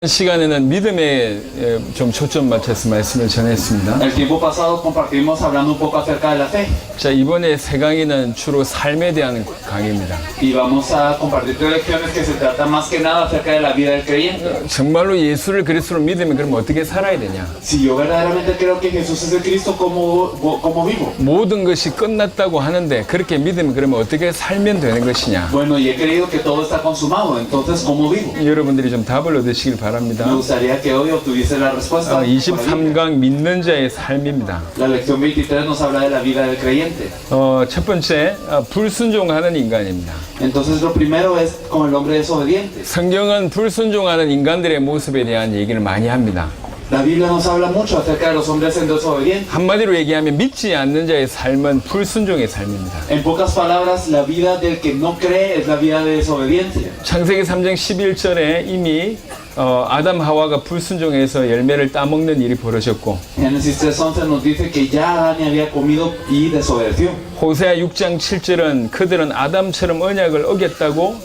시간에는 믿음에 좀 초점 맞춰서 말씀을 전했습니다. El tiempo pasado compartimos hablando un poco acerca de la fe 자, 이번에 세 강의는 주로 삶에 대한 강의입니다. y vamos a compartir tres lecciones que se tratan más que nada acerca de la vida del creyente. 정말로 예수를 그리스도로 믿으면 그럼 어떻게 살아야 되냐? Si yo verdaderamente creo que Jesús es el Cristo, ¿cómo vivo? 모든 것이 끝났다고 하는데 그렇게 믿으면 그러면 어떻게 살면 되는 것이냐? Bueno, y he creído que todo está consumado, entonces ¿cómo vivo? 여러분들이 좀 답을 얻으시길 바랍니다. Me gustaría que hoy obtuviese la respuesta. 23강 믿는 자의 삶입니다. La lección 23 nos habla de la vida del creyente. 첫 번째, 불순종하는 인간입니다. Entonces lo primero es con el hombre desobediente. 성경은 불순종하는 인간들의 모습에 대한 얘기를 많이 합니다. La Biblia nos habla mucho acerca de los hombres desobedientes. 한마디로 얘기하면 믿지 않는 자의 삶은 불순종의 삶입니다. En pocas palabras, la vida del que no cree es la vida de desobediencia. 창세기 3장 11절에 이미 아담 하와가 불순종해서 열매를 따먹는 일이 벌어졌고, Génesis 3:11 nos dice que ya Adán había comido y desobedeció. 호세아 6장 7절은 그들은 아담처럼 언약을 어겼다고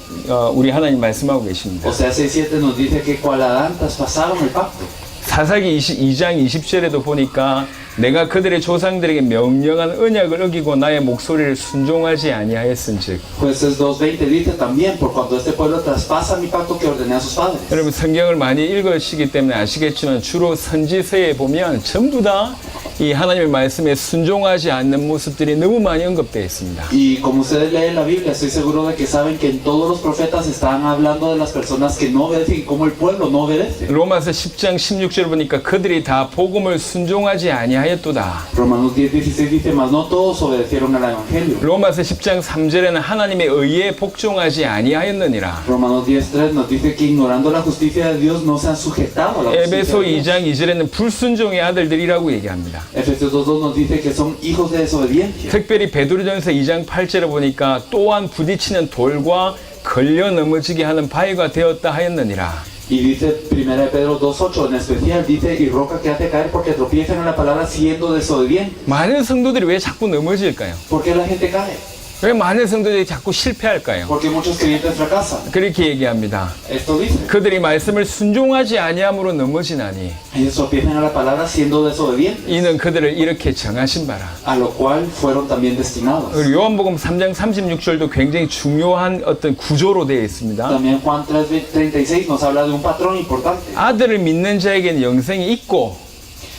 우리 하나님 말씀하고 계십니다. Oseas 6:7 nos dice que cual Adán traspasaron el pacto. 사사기 22장 20절에도 보니까 내가 그들의 조상들에게 명령한 언약을 어기고 나의 목소리를 순종하지 아니하였은즉. Jueces 2:20 dice también, por cuanto este pueblo traspasa mi pacto que ordené a sus padres. 여러분 성경을 많이 읽으시기 때문에 아시겠지만 주로 선지서에 보면 전부 다 이 하나님의 말씀에 순종하지 않는 모습들이 너무 많이 언급되어 있습니다. Y como ustedes leen la Biblia, estoy seguro de que saben que en todos los profetas están hablando de las personas que no obedecen y cómo el pueblo no obedece. 로마서 10장 16절 보니까 그들이 다 복음을 순종하지 아니하였도다. Romanos 10:16 dice, mas no todos obedecieron al evangelio. 로마서 10장 3절에는 하나님의 의에 복종하지 아니하였느니라. Romanos 10:3 nos dice que ignorando la justicia de Dios no se han sujetado a la justicia 에베소 de Dios. 2장 2절에는 불순종의 아들들이라고 얘기합니다. Efesios 2:2 nos dice que son hijos de desobediencia. 특별히 베드로전서 2장 8절에 보니까 또한 부딪히는 돌과 걸려 넘어지게 하는 바위가 되었다 하였느니라. Y dice 1 Pedro 2:8 en especial, dice, y roca que hace caer porque tropiezan en la palabra siendo desobedientes. 많은 성도들이 왜 자꾸 넘어질까요? ¿Por qué la gente cae? 왜 많은 성도들이 자꾸 실패할까요? Porque muchos creyentes fracasan. 그렇게 얘기합니다. Esto dice. 그들이 말씀을 순종하지 아니함으로 넘어지나니 Ellos tropiezan en la palabra siendo desobedientes, 이는 그들을 이렇게 정하신 바라. a lo cual fueron también destinados. 그리고 요한복음 3장 36절도 굉장히 중요한 어떤 구조로 되어 있습니다. También Juan 3:36 nos habla de un patrón importante. 아들을 믿는 자에게는 영생이 있고,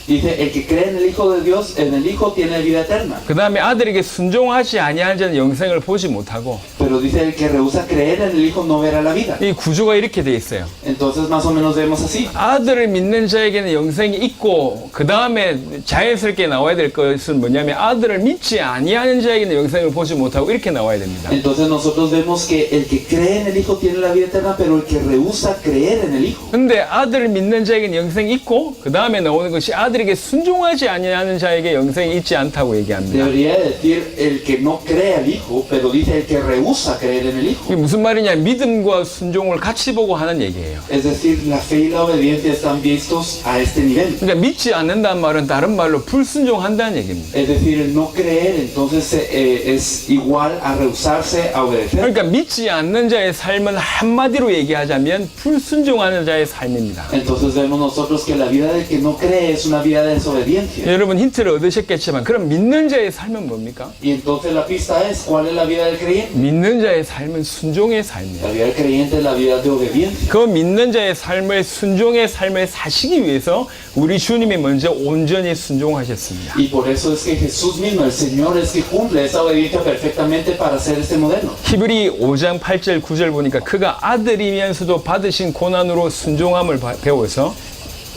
Dice, el que cree en el Hijo de Dios, en el Hijo tiene vida eterna. 그 다음에 아들에게 순종하지 아니하는 자는 영생을 보지 못하고. Pero dice, el que rehúsa creer en el Hijo no verá la vida. 이 구조가 이렇게 되어 있어요. Entonces más o menos vemos así. 아들을 믿는 자에게는 영생이 있고, 그 다음에 자연스럽게 나와야 될 것은 뭐냐면 아들을 믿지 아니하는 자에게는 영생을 보지 못하고 이렇게 나와야 됩니다. Entonces nosotros vemos que el que cree en el Hijo tiene la vida eterna, pero el que rehúsa creer en el Hijo. 근데 아들을 믿는 자에게는 영생이 있고, 그 다음에 나오는 것이 아들에게 순종하지 아니하는 자에게 영생이 있지 않다고 얘기합니다. Debería decir el que no cree al Hijo, pero dice el que rehúsa creer en el Hijo. 이게 무슨 말이냐? 믿음과 순종을 같이 보고 하는 얘기예요. Es decir, la fe y la obediencia están vistos a este nivel. 그러니까 믿지 않는다는 말은 다른 말로 불순종한다는 얘기입니다. Es decir, el no creer entonces es igual a rehusarse a obedecer. 그러니까 믿지 않는 자의 삶은 한마디로 얘기하자면 불순종하는 자의 삶입니다. Entonces vemos nosotros que la vida del que no cree es una vida de desobediencia. 여러분 힌트를 얻으셨겠지만 그럼 믿는 자의 삶은 뭡니까? Y entonces la pista es, ¿cuál es la vida del creyente? 믿는 자의 삶은 순종의 삶이에요. La vida del creyente es la vida de obediencia. 그 믿는 자의 삶을 순종의 삶을 사시기 위해서 우리 주님이 먼저 온전히 순종하셨습니다. Y por eso es que Jesús mismo, el Señor, es que cumple esa obediencia perfectamente para hacer este modelo. 히브리 5장 8절 9절 보니까 그가 아들이면서도 받으신 고난으로 순종함을 배워서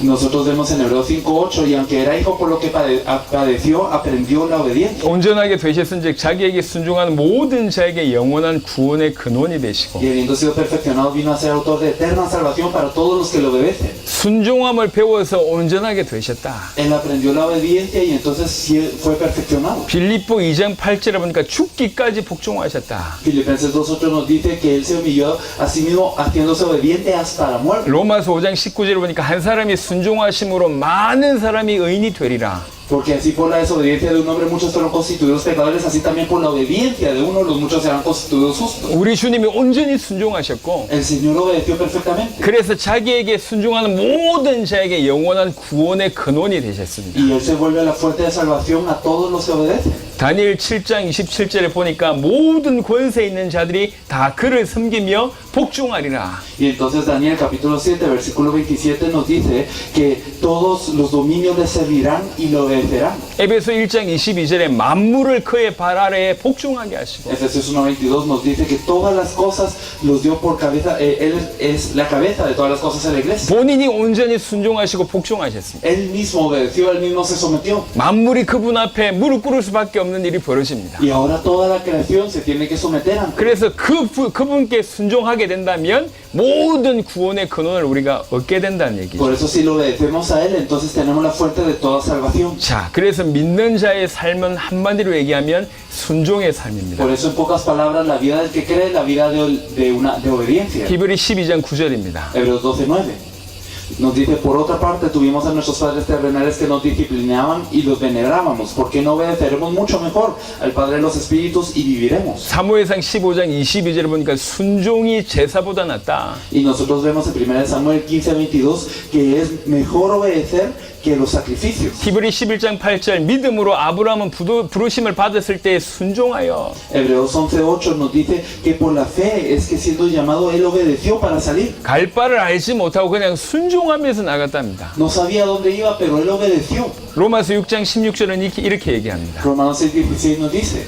Nosotros vemos en Hebreos 5:8, y aunque era hijo por lo que padeció, aprendió la obediencia. 온전하게 되셨은즉 자기에게 순종하는 모든 자에게 영원한 구원의 근원이 되시고 Y habiendo sido perfeccionado, vino a ser autor de eterna salvación para todos los que le obedecen. 순종함을 배워서 온전하게 되셨다. Él aprendió la obediencia y entonces sí fue perfeccionado. 빌립보 2장 8절에 보니까 죽기까지 복종하셨다. Filipenses 2:8 nos dice que él se humilló a sí mismo haciéndose obediente hasta la muerte. 로마서 5장 19절에 보니까 한 사람이 순종하심으로 많은 사람이 의인이 되리라. Porque así por la desobediencia de un hombre muchos fueron constituidos pecadores, así también por la obediencia de uno los muchos serán constituidos justos. 우리 주님이 온전히 순종하셨고 El Señor obedeció perfectamente. 그래서 자기에게 순종하는 모든 자에게 영원한 구원의 근원이 되셨습니다. Y Él se vuelve la fuente de salvación a todos los que obedecen. 다니엘 7장 27절에 보니까 모든 권세 있는 자들이 다 그를 섬기며 복종하리라. Y entonces Daniel capítulo 7 versículo 27 nos dice que todos los dominios le servirán y lo obedecerán. 에베소 1장 22절에 만물을 그의 발 아래에 복종하게 하시고 Efesios 1:22 nos dice que todas las cosas los dio por cabeza, Él es la cabeza de todas las cosas en la iglesia. 본인이 온전히 순종하시고 복종하셨습니다. Él mismo obedeció, Él mismo se sometió. 만물이 그분 앞에 무릎 꿇을 수밖에 없는 일이 벌어집니다. Y ahora toda la creación se tiene que someter ante Él. 그래서 그분께 순종하게 된다면 모든 구원의 근원을 우리가 얻게 된다는 얘기죠. Por eso si lo obedecemos a Él, entonces tenemos la fuente de toda salvación. 자, 그래서 믿는 자의 삶은 한마디로 얘기하면 순종의 삶입니다. Por eso en pocas palabras la vida del que cree es la vida de obediencia. 히브리 12장 9절입니다. Hebreos 12:9 nos dice, por otra parte tuvimos a nuestros padres terrenales que nos disciplinaban y los venerábamos. ¿Por qué no obedeceremos mucho mejor al Padre de los Espíritus y viviremos? 사무엘상 15장 22절에 보니까 순종이 제사보다 낫다. Y nosotros vemos en 1 Samuel 15:22 que es mejor obedecer que los sacrificios. 히브리 11장 8절 믿음으로 아브라함은 부르심을 받았을 때 순종하여 Hebreos 11:8 nos dice que por la fe es que siendo llamado él obedeció para salir. 갈 바를 알지 못하고 그냥 순종하면서 나갔답니다. No sabía dónde iba, pero él obedeció. 로마서 6장 16절은 이렇게 얘기합니다. Romanos 6:16 nos dice,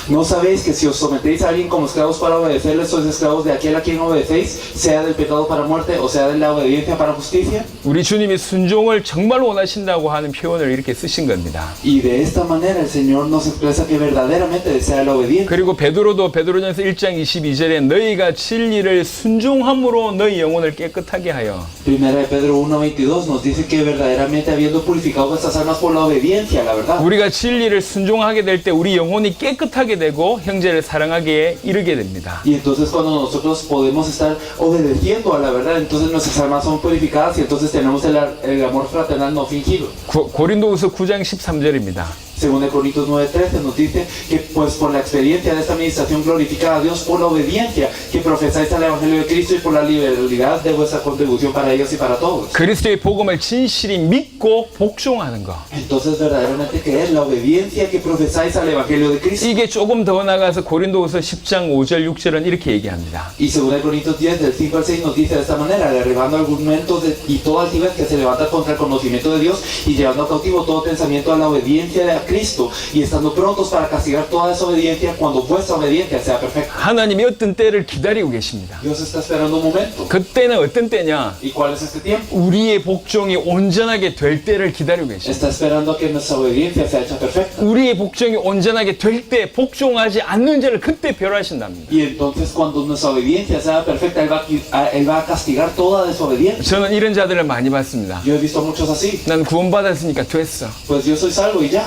¿no sabéis que si os sometéis a alguien como esclavos para obedecerle, sois esclavos de aquel a quien obedecéis, sea del pecado para muerte o sea de la obediencia para justicia? 우리 주님이 순종을 정말 원하신다고 하는 표현을 이렇게 쓰신 겁니다. Y de esta manera el Señor nos expresa que verdaderamente desea la obediencia. 그리고 베드로전서 1장 22절에 너희가 진리를 순종함으로 너희 영혼을 깨끗하게 하여 Primera de Pedro 1:22 nos dice que verdaderamente habiendo purificado vuestras almas por la obediencia a la verdad. 우리가 진리를 순종하게 될 때 우리 영혼이 깨끗하게 되고 형제를 사랑하기에 이르게 됩니다. Y entonces cuando nosotros podemos estar obedeciendo a la verdad, entonces nuestras almas son purificadas y entonces tenemos el amor fraternal no fingido. 고린도후서 9장 13절입니다. Según de Corintios 9:13 nos dice que pues por la experiencia de esta administración glorifica a Dios por la obediencia que profesáis al Evangelio de Cristo y por la liberalidad de vuestra contribución para ellos y para todos. 그리스도의 복음을 진실히 믿고 복종하는 거. Entonces verdaderamente creer la obediencia que profesáis al Evangelio de Cristo. 이게 조금 더 나가서 고린도후서 10장 5절 6절은 이렇게 얘기합니다. Y según de Corintios 10 del 5 al 6 nos dice de esta manera, derribando argumentos y toda altivez que se levanta contra el conocimiento de Dios y llevando cautivo todo pensamiento a la obediencia de Cristo y estando prontos para castigar toda desobediencia cuando vuestra obediencia sea perfecta. 하나님이 어떤 때를 기다리고 계십니다. Dios está esperando un momento. 그때는 어떤 때냐? ¿Y cuál es este tiempo? 우리의 복종이 온전하게 될 때를 기다리고 계십니다. Está esperando a que nuestra obediencia sea hecha perfecta. 우리의 복종이 온전하게 될 때 복종하지 않는 자를 그때 멸하신답니다. Y entonces cuando nuestra obediencia sea perfecta, Él va a castigar toda desobediencia. 저는 이런 자들을 많이 봤습니다. Yo he visto muchos así. 난 구원받았으니까 됐어. Pues yo soy salvo y ya.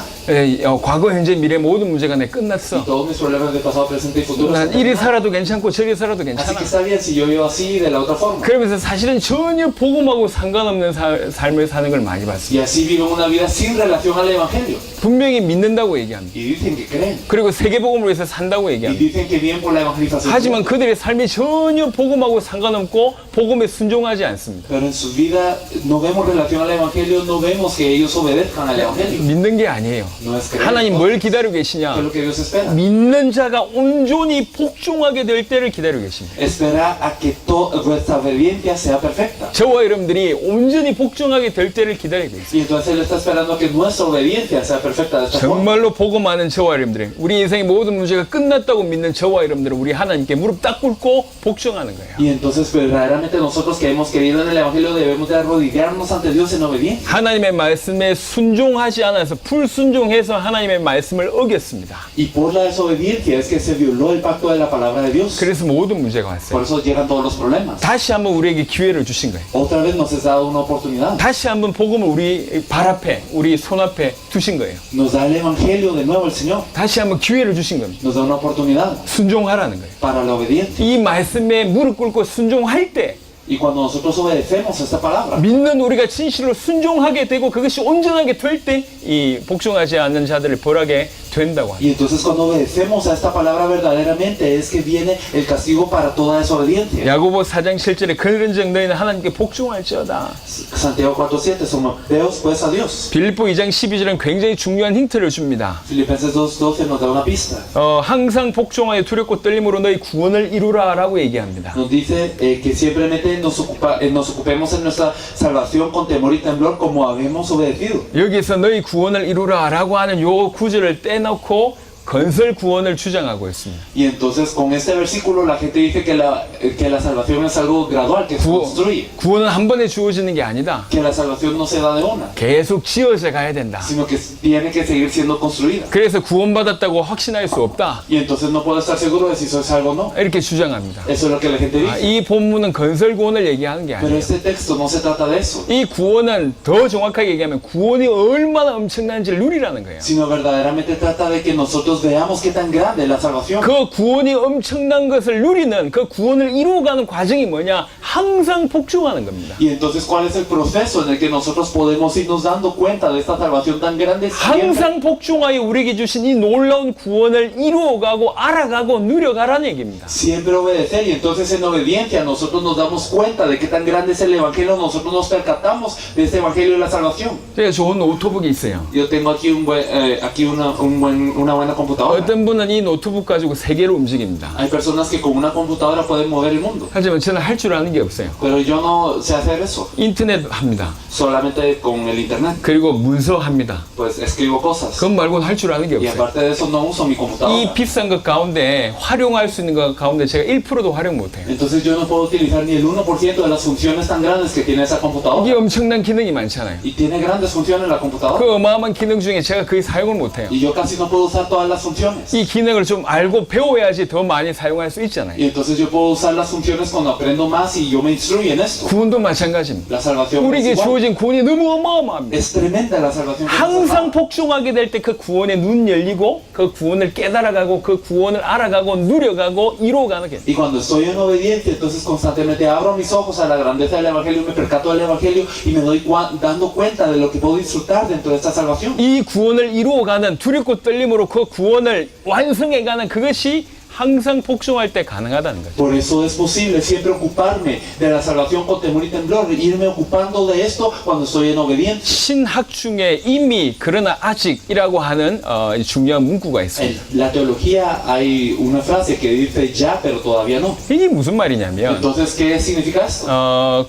과거, 현재, 미래 모든 문제가 내 끝났어. Todos mis problemas de pasado, presente y futuro. 난 이리 살아도 괜찮고 저리 살아도 Así 괜찮아. que está bien si yo vivo así de la otra forma. 그러면서 사실은 전혀 복음하고 상관없는 삶을 사는 걸 많이 봤습니다. Y así viven una vida sin relación al Evangelio. 분명히 믿는다고 얘기합니다. Y dicen que creen. 그리고 세계복음을 위해서 산다고 Y 얘기합니다. dicen que viven por la evangelización. 하지만 그들의 삶이 전혀 복음하고 상관없고 복음에 순종하지 않습니다. Pero en su vida no vemos relación al Evangelio, no vemos que ellos obedezcan al Evangelio. 믿는 게 아니에요. No es creer. 하나님 뭘 기다리고 ¿Qué es 계시냐? lo que Dios espera? 믿는 자가 온전히 복종하게 될 때를 기다리고 계십니다. Espera a que vuestra obediencia sea perfecta. 저와 여러분들이 온전히 복종하게 될 때를 기다리고 있습니다. Y entonces Él está esperando a que nuestra obediencia sea perfecta de esta forma. 정말로 복음하는 저와 여러분들이 우리 인생의 모든 문제가 끝났다고 믿는 저와 여러분들은 우리 하나님께 무릎 딱 꿇고 복종하는 거예요. Y entonces verdaderamente nosotros que hemos creído en el Evangelio debemos de arrodillarnos ante Dios en obediencia. 하나님의 말씀에 순종하지 않아서 불순종해서 하나님의 말씀을 어겼습니다. Y por la desobediencia es que se violó el pacto de la palabra de Dios. 그래서 모든 문제가 Por 왔어요. eso llegan todos los problemas. 다시 한번 우리에게 기회를 주신 거예요. Otra vez nos es dado una oportunidad. 다시 한번 복음을 우리 발 앞에, 우리 손 앞에 두신 거예요. Nos da el Evangelio de nuevo el Señor. 다시 한번 기회를 주신 겁니다. Nos da una oportunidad 순종하라는 거예요. para la obediencia. 이 말씀에 무릎 꿇고 순종할 때 Y cuando nosotros obedecemos esta palabra, 믿는 우리가 진실로 순종하게 되고 그것이 온전하게 될 때 이 복종하지 않는 자들을 벌하게 된다고 합니다. y entonces cuando obedecemos a esta palabra verdaderamente es que viene el castigo para toda desobediencia. 야고보 4장 7절에 그런즉 너희는 하나님께 복종할지어다. Santiago 4:7, someteos pues a Dios. 빌립보 2장 12절은 굉장히 중요한 힌트를 줍니다. Filipenses 2:12 nos da una pista. 항상 복종하여 두렵고 떨림으로 너희 구원을 이루라라고 얘기합니다. Nos dice que simplemente nos ocupemos en nuestra salvación con temor y temblor como habemos obedecido. 여기서 너희 구원을 이루라라고 하는 요 구절을 떼놓고 건설 구원을 주장하고 있습니다. Y entonces con este versículo la gente dice que la salvación es algo gradual, que se construye. 구원은 한 번에 주어지는 게 아니다. Que la salvación no se da de una, 계속 지어져 가야 된다. sino que tiene que seguir siendo construida. 그래서 구원받았다고 확신할 수 없다. Y entonces no puedo estar seguro de si soy salvo o no. 이렇게 주장합니다. Eso es lo que la gente dice. 이 본문은 건설 구원을 얘기하는 게 Pero 아니에요. este texto no se trata de eso, 이 구원은 더 정확하게 얘기하면 구원이 얼마나 엄청난지를 누리라는 거예요. sino verdaderamente trata de que nosotros veamos qué tan grande es la salvación. 그 구원이 엄청난 것을 누리는 그 구원을 이루어가는 과정이 뭐냐? 항상 복종하는 겁니다. Y entonces, ¿cuál es el proceso en el que nosotros podemos irnos dando cuenta de esta salvación tan grande? Siempre, 항상 복종하여 우리에게 주신 이 놀라운 구원을 이루어가고 알아가고 누려가라는 얘기입니다. siempre obedecer, y entonces en obediencia nosotros nos damos cuenta de qué tan grande es el Evangelio, nosotros nos percatamos de este Evangelio de la salvación. 제가 좋은 노트북이 있어요. Yo tengo aquí una buena computadora. 어떤 분은 이 노트북 가지고 세계를 움직입니다. Hay personas que con una computadora pueden mover el mundo, 하지만 저는 할 줄 아는 게 없어요. pero yo no sé hacer eso, 인터넷 합니다. solamente con el internet. 그리고 문서합니다. Pues escribo cosas, 그것 말고는 할 줄 아는 게 y 없어요. aparte de eso no uso mi 이 computadora. 비싼 것 가운데 활용할 수 있는 것 가운데 제가 1%도 활용 못해요. Entonces yo no puedo utilizar ni el 1% de las funciones tan grandes que tiene esa 이게 computadora. 엄청난 기능이 많잖아요. Y tiene grandes funciones la computadora. 그 어마어마한 기능 중에 제가 거의 사용을 못해요. Y yo casi no puedo usar todas las funciones. 이 기능을 좀 알고 배워야지 더 많이 사용할 수 있잖아요. Y entonces yo puedo usar las funciones cuando aprendo más y yo me instruyo en esto. 구원도 마찬가지입니다. La salvación es 우리에게 igual. 주어진 구원이 너무 어마어마합니다. Es tremenda la salvación. que nos ha 항상 dado. 복종하게 될 때 그 구원의 눈 열리고 그 구원을 깨달아가고 그 구원을 알아가고 누려가고 이루어가는 게 Y cuando estoy en obediencia, entonces constantemente abro mis ojos a la grandeza del Evangelio, me percato del Evangelio y me doy dando cuenta de lo que puedo disfrutar dentro de esta salvación. 이 구원을 이루어가는 두렵고 떨림으로 그 구원을 완성해가는 그것이 항상 복종할 때 가능하다는 거죠. Por eso es posible siempre ocuparme de la salvación con temor y temblor, irme ocupando de esto cuando estoy en obediencia. 신학 중에 이미 그러나 아직이라고 하는 중요한 문구가 En 있습니다. la teología hay una frase que dice ya, pero todavía no. 이게 무슨 말이냐면 Entonces, ¿qué significa esto?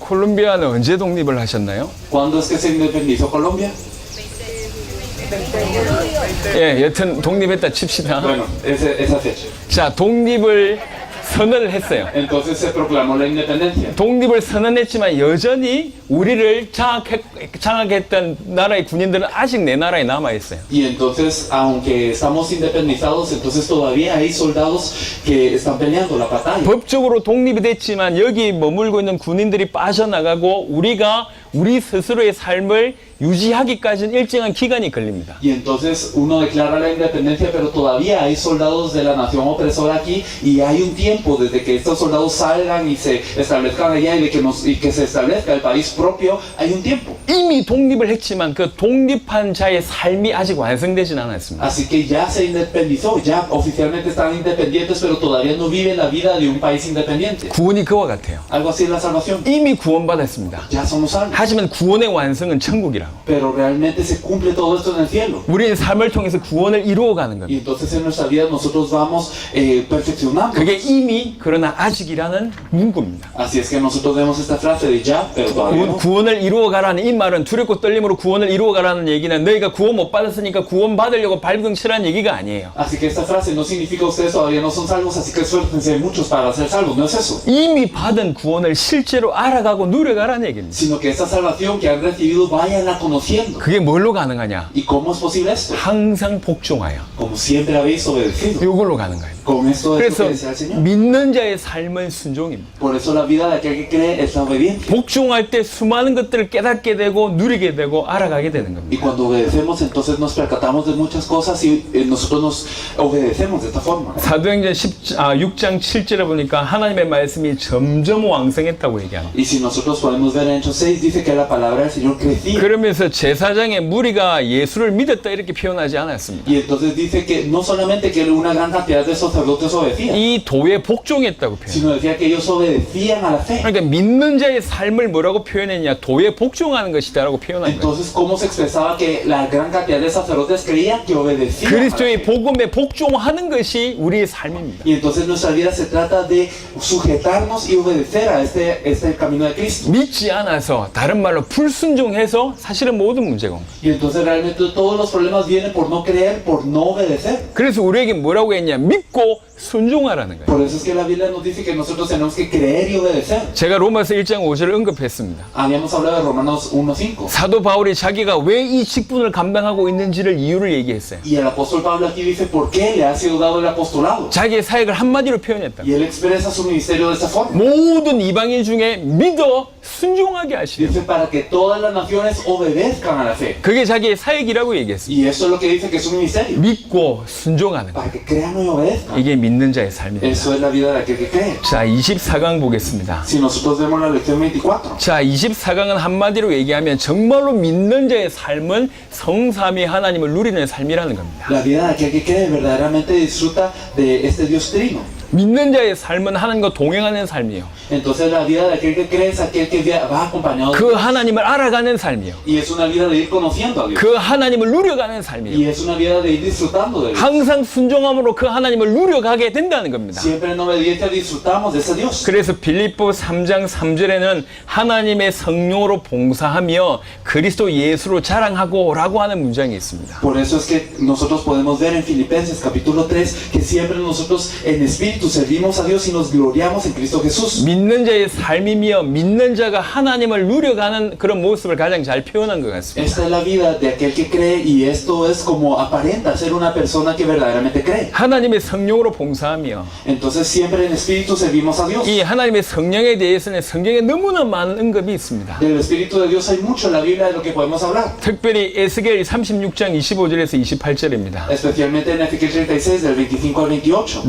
콜롬비아는 언제 독립을 하셨나요? ¿Cuándo es que se independizó Colombia? 예, 여튼 독립했다 칩시다. Bueno, esa fecha. 자, 독립을 선언을 했어요. Entonces se proclamó la independencia. 독립을 선언했지만 여전히 우리를 장악했던 나라의 군인들은 아직 내 나라에 남아 있어요. Y entonces, aunque estamos independizados, entonces todavía hay soldados que están peleando la batalla. 법적으로 독립이 됐지만 여기 머물고 있는 군인들이 빠져나가고 우리가 우리 스스로의 삶을 유지하기까지는 일정한 기간이 걸립니다. Y entonces uno declara la independencia, pero todavía hay soldados de la nación opresora aquí y hay un tiempo desde que estos soldados salgan y se establezcan allá y que se establezca el país propio, hay un tiempo. 이미 독립을 했지만 그 독립한 자의 삶이 아직 완성되진 않았습니다. Así que ya se independizó, ya oficialmente están independientes, pero todavía no viven la vida de un país independiente. 구원이 그와 같아요. Algo así es la salvación. 이미 구원받았습니다. Ya somos salvos. 하지만 구원의 완성은 천국이라고. Pero realmente se cumple todo esto en el cielo. 우리는 삶을 통해서 구원을 이루어가는 Y 겁니다. entonces en nuestra vida nosotros vamos perfeccionando. 그게 이미 그러나 아직이라는 문구입니다. Así es que nosotros vemos esta frase de ya, pero todavía no. 구원을 이루어가라는 이 말은 두렵고 떨림으로 구원을 이루어가라는 얘기는 너희가 구원 못 받았으니까 구원 받으려고 발등치라는 얘기가 아니에요. Así que esta frase no significa ustedes todavía no son salvos, así que esfuércense muchos para ser salvos. No es eso. 이미 받은 구원을 실제로 알아가고 누려가라는 얘기입니다. Sino que esta salvación que han recibido vayanla conociendo. 그게 뭘로 가능하냐? ¿Y cómo es posible esto? 항상 복종하여 Como siempre habéis obedecido. 이걸로 가는 거예요. Con esto es lo 그래서 que decía el Señor. 믿는 자의 삶은 순종입니다. Por eso la vida de aquel que cree es la obediencia. 복종할 때 수많은 것들을 깨닫게 되고 누리게 되고 알아가게 되는 Y 겁니다. cuando obedecemos, entonces nos percatamos de muchas cosas y nosotros nos obedecemos de esta forma. 사도행전 6장 7절에 보니까 하나님의 말씀이 점점 왕성했다고 얘기합니다. Y si nosotros podemos ver en Hechos 6, dice que la palabra del Señor crecía. 그러면서 제사장의 무리가 예수를 믿었다 이렇게 표현하지 않았습니다. Y entonces dice que no solamente que una gran cantidad de sacerdotes obedecían, 이 도에 복종했다고 표현합니다. sino decía que ellos obedecían a la fe. 그러니까 믿는 자의 삶을 뭐라고 표현했냐? 도에 복종하는 것이다라고 표현한 거예요. Entonces, ¿cómo se expresaba que la gran cantidad de sacerdotes creían que obedecían a la 그리스도의 fe? 복음에 복종하는 것이 우리의 삶입니다. Y entonces nuestra vida se trata de sujetarnos y obedecer a este camino de Cristo. 믿지 않아서 다른 말로 불순종해서 사실은 모든 문제가 온 거예요. Y entonces realmente todos los problemas vienen por no creer, por no obedecer. 그래서 우리에게 뭐라고 했냐? 믿고 순종하라는 거예요. Por eso es que la Biblia nos dice que nosotros tenemos que creer y obedecer. 제가 로마서 1장 5절을 언급했습니다. Habíamos hablado de Romanos 1:5. 사도 바울이 자기가 왜 이 직분을 감당하고 있는지를 이유를 얘기했어요. Y el apóstol Pablo aquí dice por qué le ha sido dado el apostolado. 자기의 사역을 한마디로 표현했다. Y él expresa su ministerio de esta forma. 모든 이방인 중에 믿어 순종하게 하시려. Dice para que todas las naciones obedezcan a la fe. 그게 자기의 사역이라고 얘기했습니다. Y eso es lo que dice que es un ministerio. 믿고 순종하는 거. Para que crean y obedezcan. 이게 믿는 자의 삶입니다. Eso es la vida de aquel que cree. 자, 24강 보겠습니다. Si nosotros vemos la lección 24. 자, 24강은 한마디로 얘기하면 정말로 믿는 자의 삶은 성삼위 하나님을 누리는 삶이라는 겁니다. La vida de aquel que cree verdaderamente disfruta de este Dios trino. 믿는 자의 삶은 하나님과 동행하는 삶이에요. Entonces la vida de aquel que cree es aquel que va acompañado de 그 Dios. 하나님을 알아가는 삶이에요. Y es una vida de ir conociendo a Dios. 그 하나님을 누려가는 삶이에요. Y es una vida de ir disfrutando de Dios. 항상 순종함으로 그 하나님을 누려가게 된다는 겁니다. Siempre en obediencia disfrutamos de ese Dios. 그래서 빌립보 3장 3절에는 하나님의 성령으로 봉사하며 그리스도 예수로 자랑하고 라고 하는 문장이 있습니다. Por eso es que nosotros podemos ver en Filipenses capítulo 3 que siempre nosotros en espíritu servimos a Dios y nos gloriamos en Cristo Jesús. 믿는 자의 삶이며 믿는 자가 하나님을 누려가는 그런 모습을 가장 잘 표현한 것 같습니다. Esta es la vida de aquel que cree y esto es como aparenta ser una persona que verdaderamente cree. 하나님의 성령으로 봉사하며 Entonces siempre en espíritu servimos a Dios. 이 하나님의 성령에 대해서는 성경에 너무나 많은 언급이 있습니다. Del Espíritu de Dios hay mucho en la Biblia de lo que podemos hablar. 특별히 에스겔 36장 25절에서 28절입니다. Especialmente en Ezequiel 36 del 25 al 28.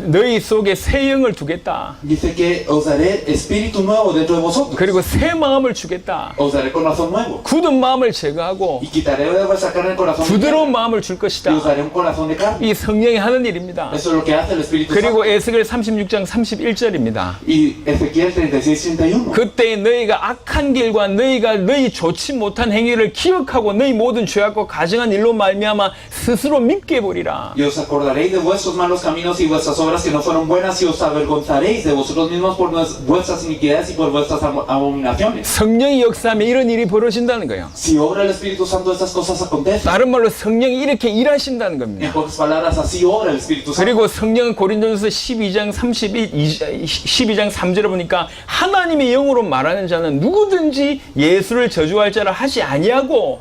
너희 속에 새 영을 두겠다. Dice que os daré espíritu nuevo dentro de vosotros. 그리고 새 마음을 주겠다. Os daré corazón nuevo. 굳은 마음을 제거하고 Y quitaré de vuestra carne el corazón de 부드러운 piedra. 마음을 줄 Y os 것이다. daré un corazón de carne. 이 성령이 하는 일입니다. Eso es lo que hace el Espíritu Santo. 그리고 에스겔 36장 31절입니다. Y Ezequiel 36, 31. 그때 너희가 악한 길과 너희 좋지 못한 행위를 기억하고 너희 모든 죄악과 가증한 일로 말미암아 스스로 믿게 보리라. Y os acordaréis de vuestros malos caminos y vuestras obras que no fueron buenas y os avergonzaréis de vosotros mismos por vuestras iniquidades y por vuestras abominaciones. 성령이 역사하면 이런 일이 벌어진다는 거예요. Si obra el Espíritu Santo, estas cosas acontecen. 다른 말로 성령이 이렇게 일하신다는 En 겁니다. pocas palabras, así obra el Espíritu Santo. 그리고 성령은 고린도전서 12장 12장 3절에 보니까 하나님의 영으로 말하는 자는 누구든지 예수를 저주할 자라 하지 아니하고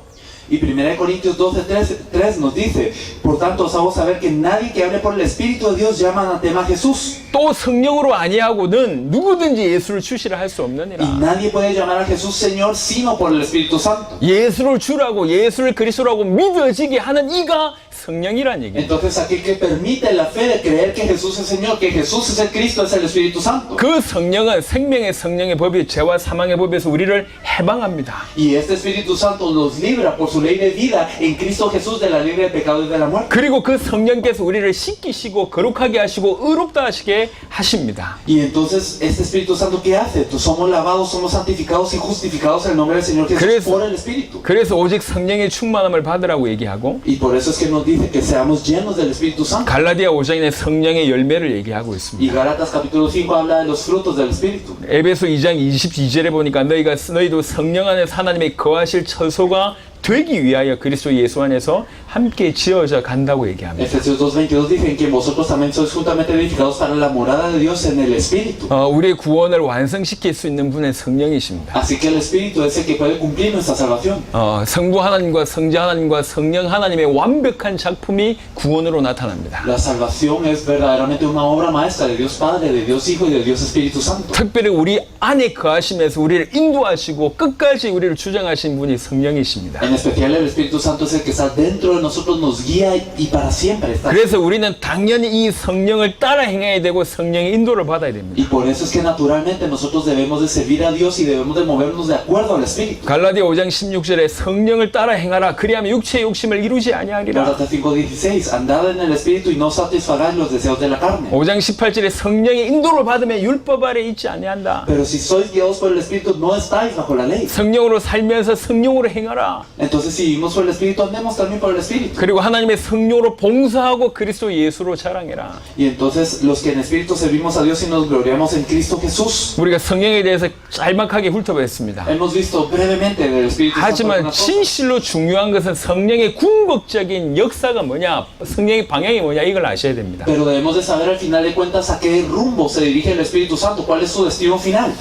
Y 1 Corintios 12:3 nos dice, por tanto os hago saber que nadie que hable por el Espíritu de Dios llama anatema a Jesús. 또 성령으로 아니하고는 누구든지 예수를 주시라 할 수 Y 없느니라. nadie puede llamar a Jesús Señor sino por el Espíritu Santo. 예수를 주라고 예수를 그리스도라고 믿어지게 하는 이가 성령이란 얘기예요. Entonces aquel que permite la fe de creer que Jesús es Señor, que Jesús es el Cristo, es el Espíritu Santo. 그 성령은 생명의 성령의 법이 죄와 사망의 법에서 우리를 해방합니다. Y este Espíritu Santo nos libra por su ley de vida en Cristo Jesús de la ley del pecado y de la muerte. 그리고 그 성령께서 우리를 씻기시고 거룩하게 하시고 의롭다 하시게 하십니다. Y entonces este Espíritu Santo, ¿qué hace? Somos lavados, somos santificados y justificados en el nombre del Señor Jesús por el Espíritu. 그래서 오직 성령의 충만함을 받으라고 얘기하고 Y por eso es que nos dice que seamos llenos del Espíritu Santo. 갈라디아 5장에 성령의 열매를 얘기하고 있습니다. Y Gálatas capítulo 5 habla de los frutos del Espíritu. 에베소 2장 22절에 보니까 너희도 성령 안에서 하나님의 거하실 처소가 되기 위하여 그리스도 예수 안에서 함께 지어져 간다고 얘기합니다. Efesios 2:22 dicen que vosotros también sois juntamente edificados para la morada de Dios en el Espíritu. 우리의 구원을 완성시킬 수 있는 분은 성령이십니다. Así que el Espíritu es el que puede cumplir nuestra salvación. 성부 하나님과 성자 하나님과 성령 하나님의 완벽한 작품이 구원으로 나타납니다. La salvación es verdaderamente una obra maestra de Dios Padre, de Dios Hijo y de Dios Espíritu Santo. 특별히 우리 안에 거하시면서 우리를 인도하시고 끝까지 우리를 주장하신 분이 성령이십니다. En especial el Espíritu Santo es el que está dentro de nosotros, nos guía y para siempre está. 그래서 우리는 당연히 이 성령을 따라 행해야 되고 성령의 인도를 받아야 됩니다. Y por eso es que naturalmente nosotros debemos de servir a Dios y debemos de movernos de acuerdo al Espíritu. 갈라디아 5장 16절에 성령을 따라 행하라 그리하면 육체의 욕심을 이루지 아니하리라. Gálatas 5:16 andad en el Espíritu y no satisfagáis los deseos de la carne. 5장 18절에 성령의 인도를 받으면 율법 아래 있지 아니한다. Pero si sois guiados por el Espíritu no estáis bajo la ley. 성령으로 살면서 성령으로 행하라. Entonces si vivimos por el Espíritu andemos también por el Espíritu. 그리고 하나님의 성령으로 봉사하고 그리스도 예수로 자랑해라. Y entonces los que en Espíritu servimos a Dios y nos gloriamos en Cristo Jesús. 우리가 성령에 대해서 짤막하게 훑어봤습니다. Hemos visto brevemente del Espíritu Santo. 하지만 algunas cosas. 진실로 중요한 것은 성령의 궁극적인 역사가 뭐냐, 성령의 방향이 뭐냐 이걸 아셔야 됩니다. Pero debemos de saber al final de cuentas a qué rumbo se dirige el Espíritu Santo, cuál es su destino final.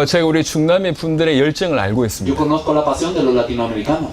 제가 우리 중남미 분들의 열정을 알고 Yo 있습니다. conozco la pasión de los latinoamericanos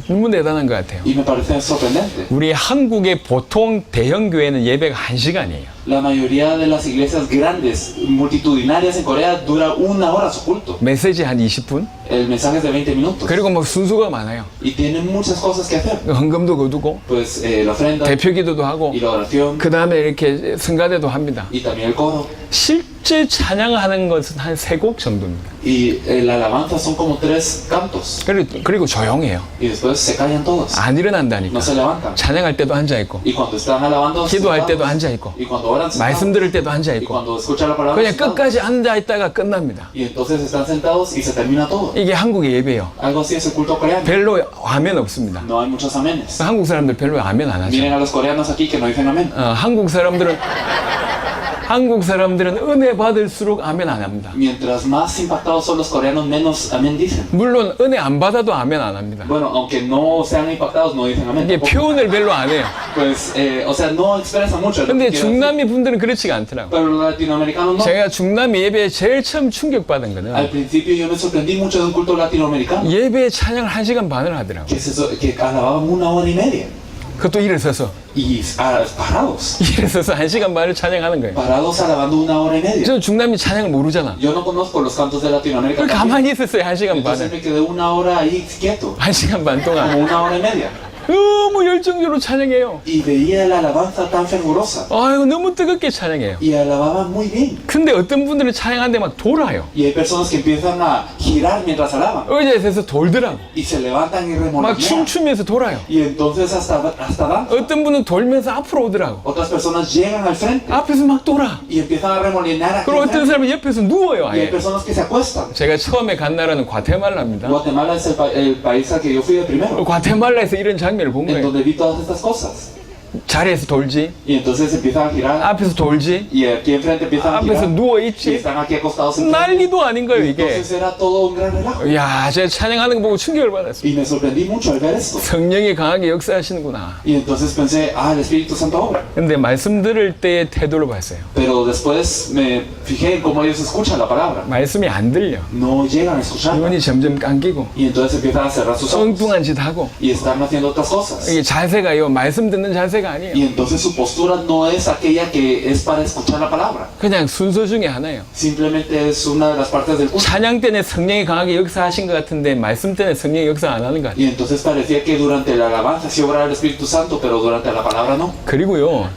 너무 대단한 것 같아요. y me parece sorprendente. 우리 한국의 보통 대형 교회는 예배가 1시간이에요. La mayoría de las iglesias grandes, multitudinarias en Corea, dura 1 hora su culto. 메시지 한 20분. El mensaje es de 20 minutos 그리고 뭐 순수가 많아요. y tienen muchas cosas que hacer. 헌금도 거두고 Pues la ofrenda 대표기도도 하고 y la oración 그 다음에 이렇게 성가대도 합니다. y también el coro. 실제 찬양하는 것은 한 3곡 정도입니다. Y la alabanza son como 3 cantos 그리고 조용해요. y después se callan todos, 안 일어난다니까. no se levantan. 찬양할 때도 앉아있고 Y cuando están alabando, 기도할 때도 sentados. 앉아있고 Y cuando oran, 말씀 sentados. 들을 때도 Y 앉아있고 cuando escuchan la palabra, 그냥 sentados. 끝까지 앉아있다가 끝납니다. Y entonces están sentados y se termina todo. 이게 한국의 예배예요. Algo así es el culto coreano. 별로 아멘 없습니다. No hay muchos amenes. 한국 사람들 별로 아멘 안 하죠. Miren a los coreanos aquí que no dicen amén. 한국 사람들은 은혜 받을수록 아멘 안 합니다. Mientras más impactados son los coreanos, menos amén dicen. 물론 은혜 안 받아도 아멘 안 합니다. Bueno, aunque no sean impactados, no dicen amén. 이게 tampoco. 표현을 별로 안 해요. Pues, o sea, no expresan mucho. lo 근데 que quieren decir. 중남미 분들은 그렇지가 않더라고요. Pero los latinoamericanos no. 제가 중남미 예배에 제일 처음 충격받은 Al 거는 principio yo me sorprendí mucho de un culto latinoamericano. 예배 찬양을 1시간 반을 하더라고요. Que, que alababan 1 hora y media. 그것도 일어서서 Y parados. 1시간 반을 찬양하는 거예요. Parados alabando 1 hora y media. 저 중남미 찬양을 모르잖아. Yo no conozco los cantos de Latinoamérica. 그걸 가만히 있었어요. 1시간 Entonces 반을. me quedé 1 hora ahí quieto. 1시간 반 동안 Como 1 hora y media. 너무 열정적으로 찬양해요. Y veía la alabanza tan fervorosa. 아유 너무 뜨겁게 찬양해요. Y alababan muy bien. 근데 어떤 분들은 찬양하는데 막 돌아요. Y hay personas que empiezan a girar mientras alaban. 의자에서 돌더라고. Y se levantan y 막 remolonean. 춤추면서 돌아요. Y entonces hasta dan. 어떤 분은 돌면서 앞으로 오더라고. Otras personas llegan al frente. 앞에서 막 돌아. Y empiezan a remolinear aquí. 그리고 어떤 사람은 옆에서 누워요. Y hay 아예. personas que se acuestan. 제가 처음에 간 나라는 과테말라입니다. Guatemala es el país al que yo fui de primero. 과테말라에서 이런 장면을 본 En 거예요. donde vi todas estas cosas. 자리에서 돌지, Y entonces empiezan a girar. 앞에서 돌지, Y aquí enfrente empiezan a 앞에서 girar. 누워 Y 있지. están aquí acostados enfrente. 난리도 아닌 거예요 이게. Entonces era todo un gran relajo. 야, 제가 찬양하는 거 보고 충격을 받았어요. Y me sorprendí mucho al ver esto. 성령이 강하게 역사하시는구나. Y entonces pensé, el Espíritu Santo obra. 근데 말씀 들을 때의 태도를 봤어요. Pero después me fijé en cómo ellos escuchan la palabra. 말씀이 안 들려. No llegan a escucharla. 눈이 점점 감기고 Y entonces empiezan a cerrar sus ojos. 엉뚱한 짓 하고. Y están haciendo otras cosas. 이게 자세가요. 말씀 듣는 자세가 아니에요. Y entonces su postura no es aquella que es para escuchar la palabra. 그냥 순서 중에 하나예요. Simplemente es una de las partes del culto. 찬양 때는 성령이 강하게 역사하신 것 같은데 말씀 때는 성령이 역사 안 하는 것 같아요. Y entonces parecía que durante la alabanza sí obraba el Espíritu Santo, pero durante la palabra no. 그리고요.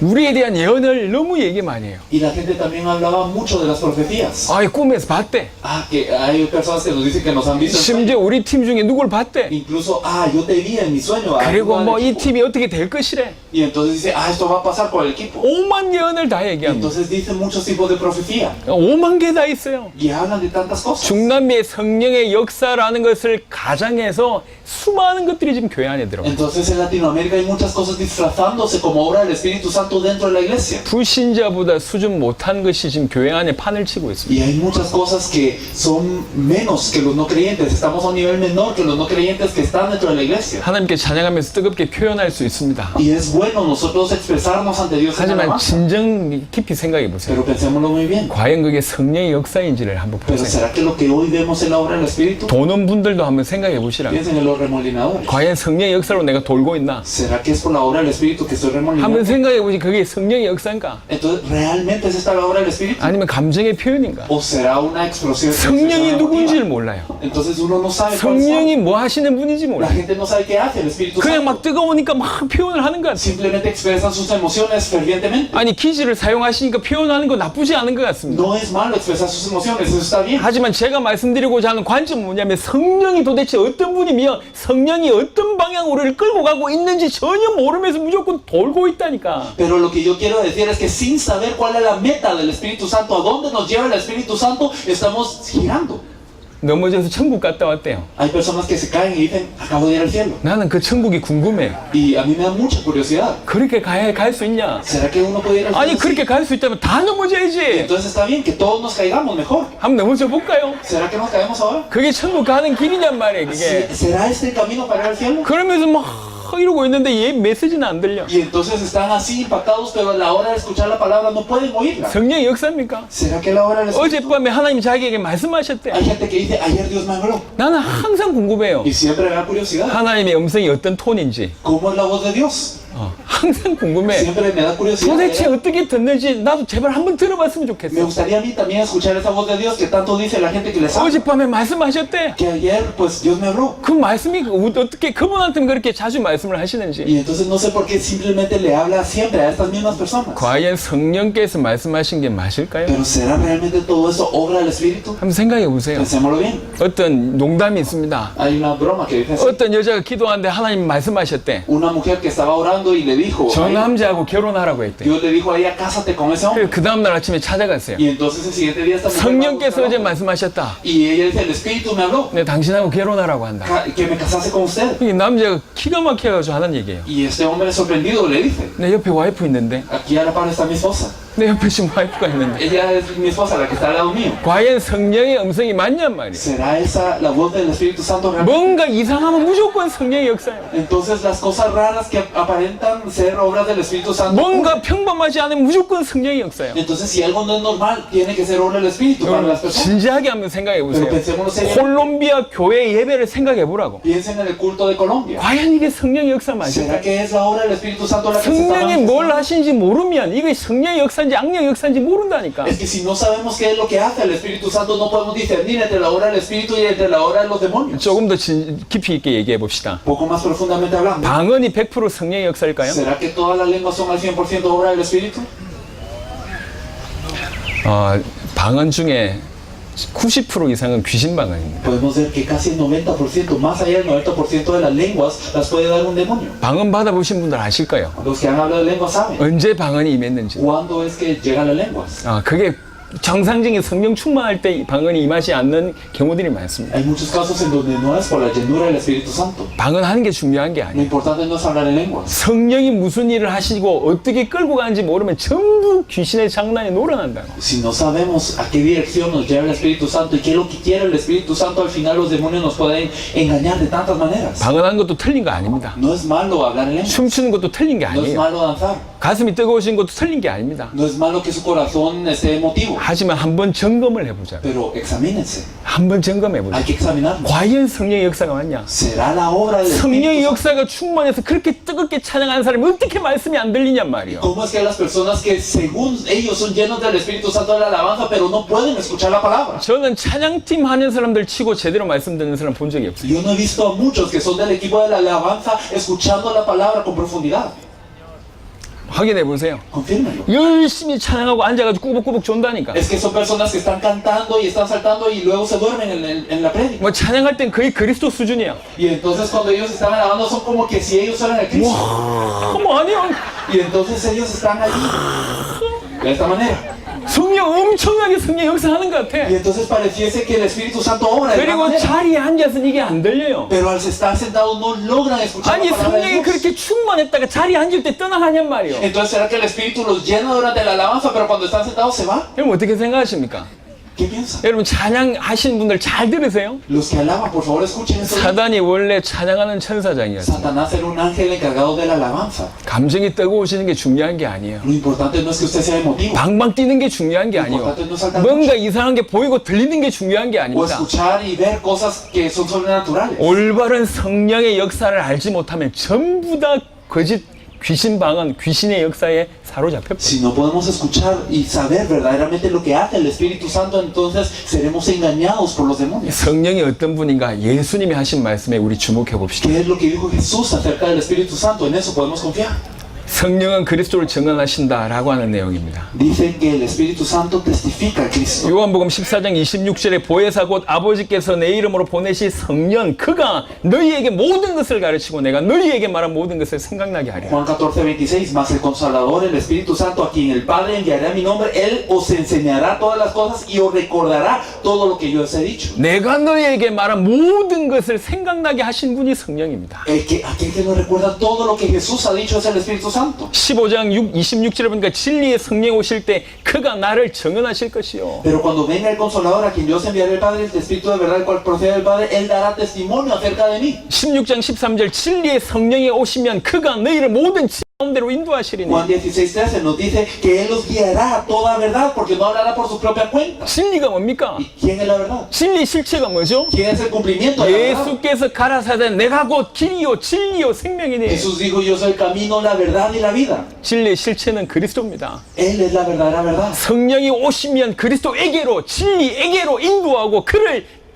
우리에 대한 예언을 너무 얘기 많이 해요. Y la gente también hablaba mucho de las profecías. 아이 꿈에서 봤대. Que hay personas que nos dicen que nos han visto en sueño. 심지어 우리 팀 중에 누굴 봤대. Incluso, yo te vi en mi sueño. 그리고 al 뭐 이 equipo. 팀이 어떻게 될 것이래. Y entonces dice, esto va a pasar por el equipo. 오만 예언을 다 Y 얘기합니다. entonces dicen muchos tipos de profecía. 5만 개 다 있어요. Y hablan de tantas cosas. 중남미의 성령의 역사라는 것을 가장해서 수많은 것들이 지금 교회 안에 들어가요. Entonces en Latinoamérica hay muchas cosas disfrazándose como obra del Espíritu Santo Santo dentro de la iglesia. 불신자보다 수준 못한 것이 지금 교회 안에 판을 치고 있습니다. Y hay muchas cosas que son menos que los no creyentes. Estamos a un nivel menor que los no creyentes que están dentro de la iglesia. 하나님께 찬양하면서 뜨겁게 표현할 수 있습니다. Y es bueno nosotros expresarnos ante Dios en 하지만 alabanza. 진정 깊이 생각해 보세요. Pero pensémoslo muy bien. 과연 그게 성령의 역사인지를 한번 Pero 보세요. ¿será que lo que hoy vemos en la obra del Espíritu? 도는 분들도 한번 생각해 보시라고. Piensen en los remolinadores. 과연 성령의 역사로 내가 돌고 있나? ¿Será que es por la obra del Espíritu que estoy 한번 remolinando? 생각해 보시 그게 성령의 역사인가? Entonces, ¿realmente es esta la obra del Espíritu? 아니면 감정의 표현인가? ¿O será una expresión 성령이 emotiva? 누군지를 몰라요. Entonces uno no sabe cuál es. 성령이 뭐 하시는 분인지 La 몰라요. gente no sabe qué hace el Espíritu 그냥 Santo. 막 뜨거우니까 막 표현을 하는 것 같아요. Simplemente expresan sus emociones fervientemente. 아니 기지를 사용하시니까 표현하는 거 나쁘지 않은 것 같습니다. No es malo expresar sus emociones, eso está bien. 하지만 제가 말씀드리고자 하는 관점은 뭐냐면 성령이 도대체 어떤 분이며 성령이 어떤 방향으로 우리를 끌고 가고 있는지 전혀 모르면서 무조건 돌고 있다니까. Pero lo que yo quiero decir es que sin saber cuál es la meta del Espíritu Santo, a dónde nos lleva el Espíritu Santo, estamos girando. 넘어져서 천국 갔다 왔대요. Hay personas que se caen y dicen, acabo de ir al cielo. 나는 그 천국이 궁금해. Y a mí me da mucha curiosidad. 그렇게 갈 수 있냐? ¿Será que uno puede ir al 아니 cielo? 그렇게 갈 수 있다면 다 넘어져야지. Entonces está bien que todos nos caigamos mejor. 한번 넘어져 볼까요? ¿Será que nos caemos ahora? 그게 천국 가는 길이란 말이에요. 그게. ¿Será este el camino para ir al cielo? 그러면서 막 이러고 있는데 얘 메시지는 안 들려. Y entonces están así impactados, pero a la hora de escuchar la palabra no pueden oírla. 성령의 역사입니까? ¿Será que a la hora del Espíritu? 어젯밤에 하나님 자기에게 말씀하셨대. Hay gente que dice, ayer Dios me habló. 나는 항상 궁금해요. Y siempre me da curiosidad. 하나님의 음성이 어떤 톤인지. ¿Cómo es la voz de Dios? 항상 궁금해. Siempre me da curiosidad. 도대체 어떻게 듣는지 나도 제발 한번 들어봤으면 Me 좋겠어. gustaría a mí también escuchar esa voz de Dios que tanto dice la gente que le sabe. 어젯밤에 말씀하셨대. Que ayer, pues Dios me habló. 그 말씀이 어떻게 그분한테는 그렇게 자주 말씀을 하시는지. Y entonces no sé por qué simplemente le habla siempre a estas mismas personas. 과연 성령께서 말씀하신 게 맞을까요? Pero ¿será realmente todo eso obra del Espíritu? 한번 생각해 보세요. Pensémoslo bien. 어떤 농담이 있습니다. Hay una broma que dice así. 어떤 여자가 기도하는데 하나님 말씀하셨대. Una mujer que estaba orando y le dijo, 저 남자하고 결혼하라고 했대. Dios le dijo a ella, cásate con ese hombre. 그 다음날 아침에 찾아갔어요. Y entonces el siguiente día esta mujer va a 성령께서 buscar 어제 otro. 말씀하셨다. Y ella dice, el Espíritu me habló, 네, 당신하고 결혼하라고 한다. que me casase con usted. 이 남자가 기가 막혀가지고 하는 얘기예요. Y este hombre sorprendido le dice, 내 옆에 와이프 있는데, aquí a la par está mi esposa. 내 옆에 지금 와이프가 있는데, Ella es mi esposa, la que está al lado mío. 과연 성령의 음성이 맞냔 말이에요. ¿Será esa la voz del Espíritu Santo realmente? 뭔가 이상하면 무조건 성령의 역사예요. Entonces las cosas raras que aparentan ser obras del Espíritu Santo. 뭔가 평범하지 않으면 무조건 성령의 역사예요. Entonces si algo no es normal, tiene que ser obra del Espíritu para las personas. 진지하게 한번 생각해 보세요. Pero pensémoslo seriamente. 콜롬비아 교회 예배를 생각해 보라고. Piensen en el culto de Colombia. 과연 이게 성령의 역사 ¿Será 맞을까요? que es la obra del Espíritu Santo la que se está 성령이 뭘 manifestando? 하시는지 모르면 이게 성령의 역사인지 악령의 역사인지 모른다니까. Es que si no sabemos qué es lo que hace el Espíritu Santo, no podemos discernir entre la obra del Espíritu y entre la obra de los demonios. 조금 더 깊이 있게 얘기해 봅시다. Poco más profundamente hablando. 방언이 100% 성령의 역사일까요? ¿Será que todas las lenguas son al 100% obra del Espíritu? 방언 중에 90% 이상은 귀신 방언입니다. Podemos ver que casi el 90%, más allá del 90% de las lenguas, las puede dar un demonio. 방언 받아보신 분들 아실 거예요. Los que han hablado de lenguas saben 언제 방언이 임했는지. cuándo es que llegan las lenguas. 그게 정상적인 성령 충만할 때 방언이 임하지 않는 경우들이 많습니다. Hay muchos casos en donde no es por la llenura del Espíritu Santo. 방언하는 게 중요한 게 Lo 아니에요. importante no es hablar en lenguas. 성령이 무슨 일을 하시고 어떻게 끌고 가는지 모르면 전부 귀신의 장난에 놀아난다고. Si no sabemos a qué dirección nos lleva el Espíritu Santo y qué es lo que quiere el Espíritu Santo, al final los demonios nos pueden engañar de tantas maneras. 방언하는 것도 틀린 거 아닙니다. No es malo hablar en lenguas. 춤추는 것도 틀린 게 No es 아니에요. malo danzar. 가슴이 뜨거우신 것도 틀린 게 아닙니다. No es malo que su corazón esté emotivo. 하지만 한번 점검을 해보자. Pero examínense. 한번 점검해보자. Hay que examinarlo. 과연 성령의 역사가 맞냐? ¿Será la obra del 성령의 Espíritu Santo? 역사가 충만해서 그렇게 뜨겁게 찬양하는 사람이 어떻게 말씀이 안 들리냔 말이에요. ¿Cómo es que las personas que según ellos son llenos del Espíritu Santo de la alabanza, pero no pueden escuchar la palabra? 저는 찬양팀 하는 사람들 치고 제대로 말씀 듣는 사람 본 적이 없어요. Yo no he visto a muchos que son del equipo de la alabanza escuchando la palabra con profundidad. 확인해 보세요. Confírmenlo. 열심히 찬양하고 앉아가지고 꾸벅꾸벅 존다니까. Es que son personas que están cantando y están saltando y luego se duermen en la prédica. 뭐 찬양할 땐 거의 그리스도 수준이야. Y entonces cuando ellos están alabando son como que si ellos fueran el Cristo. 뭐 아니요. Y entonces ellos están allí de esta manera. 성령 엄청나게 성령 역사하는 것 같아. Y entonces pareciese que el Espíritu Santo obra de gran 그리고 manera. 자리에 앉아서는 이게 안 들려요. Pero al estar sentados no logran escuchar 아니 la palabra de 성령이 Dios. 그렇게 충만했다가 자리에 앉을 때 떠나가냔 말이요. Entonces, ¿será que el Espíritu los llena durante la alabanza, pero cuando están sentados se va? 여러분 어떻게 생각하십니까? ¿Qué piensan? 여러분 찬양하시는 분들 잘 들으세요. Los que alaban, por favor, escuchen esto. 사단이 원래 찬양하는 천사장이었어요. Satanás era un ángel encargado de la alabanza. 감정이 뜨거우시는 게 중요한 게 아니에요. Lo importante no es que usted sea emotivo 방방 뛰는 게 중요한 게 아니에요. 뭔가 이상한 게 보이고 들리는 게 중요한 게 o 아닙니다. escuchar y ver cosas que son sobrenaturales. 올바른 성령의 역사를 알지 못하면 전부 다 거짓 귀신 방언, 귀신의 역사에 사로잡혀. Si no podemos escuchar y saber verdaderamente lo que hace el Espíritu Santo, entonces seremos engañados por los demonios. 성령이 어떤 분인가 예수님이 하신 말씀에 우리 주목해 봅시다. ¿Qué es lo que dijo Jesús acerca del Espíritu Santo? En eso podemos confiar. 성령은 그리스도를 증언하신다라고 하는 내용입니다. Dicen que el Espíritu Santo testifica a Cristo. 요한복음 14장 26절에 보혜사 곧 아버지께서 내 이름으로 보내실 성령 그가 너희에게 모든 것을 가르치고 내가 너희에게 말한 모든 것을 생각나게 하리라. Juan 14:26, mas el Consolador, el Espíritu Santo, a quien el Padre enviará a mi nombre, Él os enseñará todas las cosas y os recordará todo lo que yo os he dicho. 내가 너희에게 말한 모든 것을 생각나게 하신 분이 성령입니다. Aquel que nos recuerda todo lo que Jesús ha dicho es el Espíritu Santo. 15장 26절에 보니까 진리의 성령 오실 때 그가 나를 증언하실 것이요. Pero cuando venga el Consolador, a quien yo os enviaré el Padre, el Espíritu de verdad, el cual procede del Padre, Él dará testimonio acerca de mí. 16장 13절 진리의 성령이 오시면 그가 너희를 모든 가운데로 인도하시리니. Juan 16:13 nos dice que Él los guiará a toda verdad, porque no hablará por su propia cuenta. 진리가 뭡니까? ¿Y quién es la verdad? 진리 실체가 뭐죠? ¿Quién es el cumplimiento de la verdad? 예수께서 가라사대 내가 곧 길이요 진리요 생명이니. Jesús dijo, yo soy el camino, la verdad y la vida. 진리의 실체는 그리스도입니다. Él es la verdadera verdad. 성령이 오시면 그리스도에게로 진리에게로 인도하고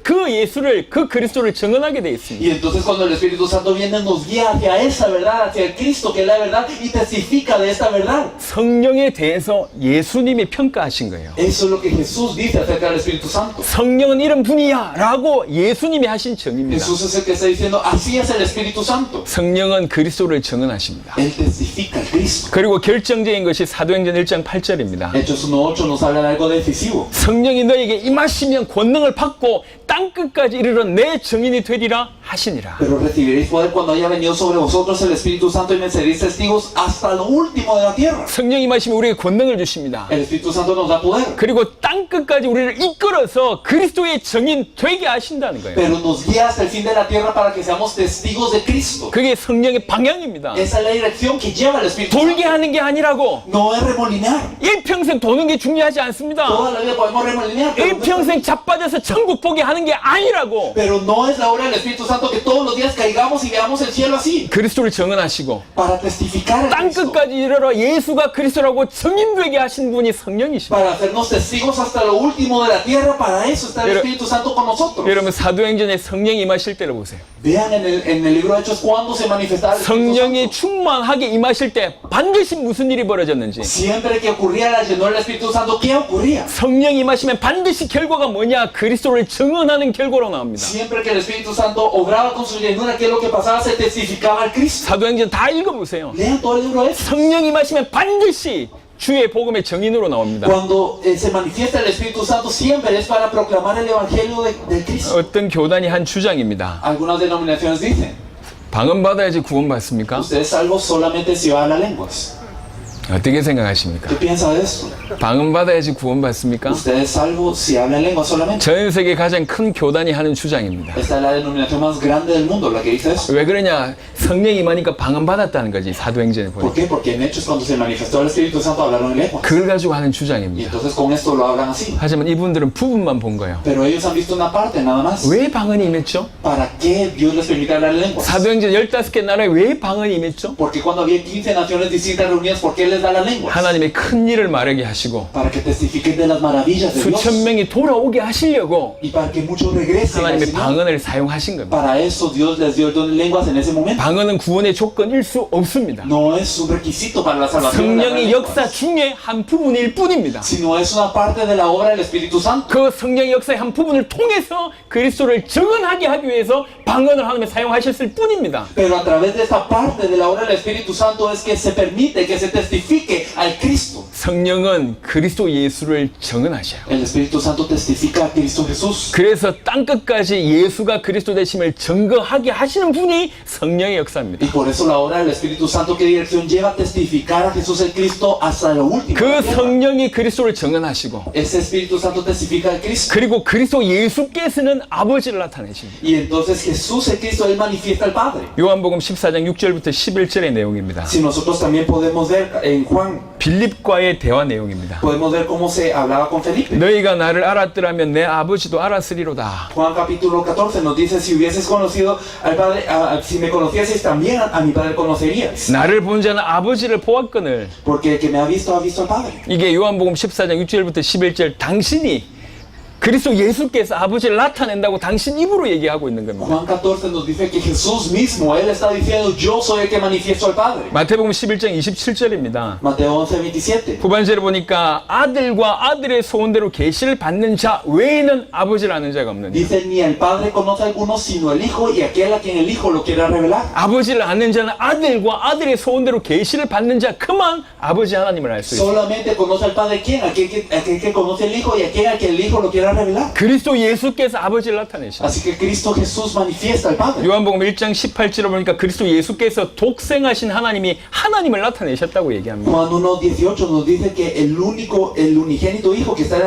그 예수를 그 그리스도를 증언하게 돼 있습니다. Y entonces cuando el Espíritu Santo viene nos guía hacia esa verdad, hacia el Cristo que es la verdad y testifica de esta verdad. 성령에 대해서 예수님이 평가하신 거예요. Eso es lo que Jesús dice acerca del Espíritu Santo. 성령은 이런 분이야 라고 예수님이 하신 정의입니다. Jesús es el que está diciendo, así es el Espíritu Santo. 성령은 그리스도를 증언하십니다. Él testifica al Cristo. 그리고 결정적인 것이 사도행전 1장 8절입니다. Hechos 1:8 nos habla de algo decisivo. 성령이 너에게 임하시면 권능을 받고 땅 끝까지 이르러 내 증인이 되리라 하시니라. Pero recibiréis poder cuando haya venido sobre vosotros el Espíritu Santo y me seréis testigos hasta lo último de la tierra. 성령이 임하시면 우리에게 권능을 주십니다. El Espíritu Santo nos da poder. 그리고 땅 끝까지 우리를 이끌어서 그리스도의 증인 되게 하신다는 거예요. Pero nos guía hasta el fin de la tierra para que seamos testigos de Cristo. 그게 성령의 방향입니다. Esa es la dirección que lleva el Espíritu 돌게 Santo. 하는 게 아니라고. No es remolinear. 일평생 도는 게 중요하지 않습니다. Toda la vida podemos remolinear, pero 일평생 자빠져서 천국 보게 하는 게 아니라고. pero no es la obra del Espíritu Santo que todos los días caigamos y veamos el cielo así. 그리스도를 증언하시고 Para testificar el 땅 Cristo. 끝까지 이르러 예수가 그리스도라고 증인되게 하신 분이 성령이십니다. Para hacernos testigos hasta lo último de la tierra. Para eso está el Pero- Espíritu Santo con nosotros. 여러분 사도행전에 성령이 임하실 때를 보세요. Vean en el libro de Hechos cuando se manifestaba el Espíritu 성령이 Santo. 충만하게 임하실 때 반드시 무슨 일이 벌어졌는지. Siempre que ocurría la llenura del Espíritu Santo, ¿qué ocurría? 성령이 임하시면 반드시 결과가 뭐냐? 그리스도를 증언하는 결과로 나옵니다. Siempre que el Espíritu Santo obraba con su llenura, ¿qué es lo que pasaba? Se testificaba al Cristo. 사도행전 다 읽어보세요. Lean todo el libro de Hechos. 성령이 임하시면 반드시 주의 복음의 증인으로 나옵니다. Cuando se manifiesta el Espíritu Santo, siempre es para proclamar el Evangelio de Cristo. 어떤 교단이 한 주장입니다. Algunas denominaciones dicen, 방언 받아야지 구원받습니까? usted es salvo solamente si habla lenguas. 어떻게 생각하십니까? ¿Qué piensa de esto? 방언 받아야지 구원받습니까? Usted es salvo si habla en lengua solamente. 전 세계 가장 큰 교단이 하는 주장입니다. Esta es la denominación más grande del mundo, la que dice eso. 왜 그러냐? 성령이 임하니까 방언 받았다는 거지. 사도행전에 ¿Por 보니까. qué? Porque en Hechos cuando se manifestó el Espíritu Santo hablaron en lengua. 그걸 가지고 하는 Y 주장입니다. entonces con esto lo hablan así. 하지만 이분들은 부분만 본 거예요. Pero ellos han visto una parte nada más. 왜 방언이 임했죠? ¿Para qué Dios les permite hablar en lenguas? 사도행전 15개 나라에 왜 방언이 임했죠? Porque cuando había 15 naciones distintas reunidas, ¿por qué les da las lenguas? 하나님의 큰 일을 말하게 하시고 Para que testifiquen de las maravillas de Dios. 수천 명이 돌아오게 하시려고 Y para que muchos regresen al 하나님의 Señor. 방언을 사용하신 겁니다. Para eso Dios les dio el don de lenguas en ese momento. 방언은 구원의 조건일 수 없습니다. no es un requisito para la salvación de las 성령의 lenguas, 역사 중에 한 부분일 뿐입니다. sino es una parte de la obra del Espíritu Santo. 그 성령의 역사의 한 부분을 통해서 그리스도를 증언하게 하기 위해서 방언을 하나님이 사용하셨을 뿐입니다. Pero a través de esta parte de la obra del Espíritu Santo es que se permite que se testifique al Cristo. 성령은 그리스도 예수를 증언하셔요. El Espíritu Santo testifica a Cristo Jesús. 그래서 땅끝까지 예수가 그리스도 되심을 증거하게 하시는 분이 성령의 역사입니다. Y por eso la obra del Espíritu Santo, ¿qué dirección lleva? A testificar a Jesús el Cristo hasta lo último. 그 성령이 그리스도를 증언하시고 Ese Espíritu Santo testifica al Cristo. 그리고 그리스도 예수께서는 아버지를 나타내십니다. Y entonces Jesús el Cristo, Él manifiesta al Padre. 요한복음 14장 6절부터 11절의 내용입니다. Si nosotros también podemos ver en Juan, 빌립과의 대화 내용입니다. podemos ver cómo se hablaba con Felipe. 너희가 나를 알았더라면 내 아버지도 알았으리로다. Juan capítulo 14 nos dice, si hubieses conocido al Padre, si me conocieses también a mi Padre conocerías. 나를 본 자는 아버지를 보았거늘. Porque el que me ha visto al Padre. 이게 요한복음 14장 6절부터 11절 당신이 그리스도 예수께서 아버지를 나타낸다고 당신 입으로 얘기하고 있는 겁니다. Juan 14 nos dice que Jesús mismo, Él está diciendo, yo soy el que manifiesto al Padre. 마태복음 11장 27절입니다. Mateo 11:27. 후반절에 보니까 아들과 아들의 소원대로 계시를 받는 자 외에는 아버지를 아는 자가 없느니. Dice, ni el Padre conoce a alguno sino el Hijo y aquel a quien el Hijo lo quiera revelar. 아버지를 아는 자는 아들과 아들의 소원대로 계시를 받는 자 그만 아버지 하나님을 알 수 있습니다. Solamente conoce al Padre quién, aquel que conoce el Hijo y aquel a quien el Hijo lo quiera revelar. 그리스도 예수께서 아버지를 나타내십니다. Así que Cristo Jesús manifiesta al Padre. 요한복음 1장 18절에 보니까 그리스도 예수께서 독생하신 하나님이 하나님을 나타내셨다고 얘기합니다. Juan 1:18 nos dice que el unigénito Hijo que está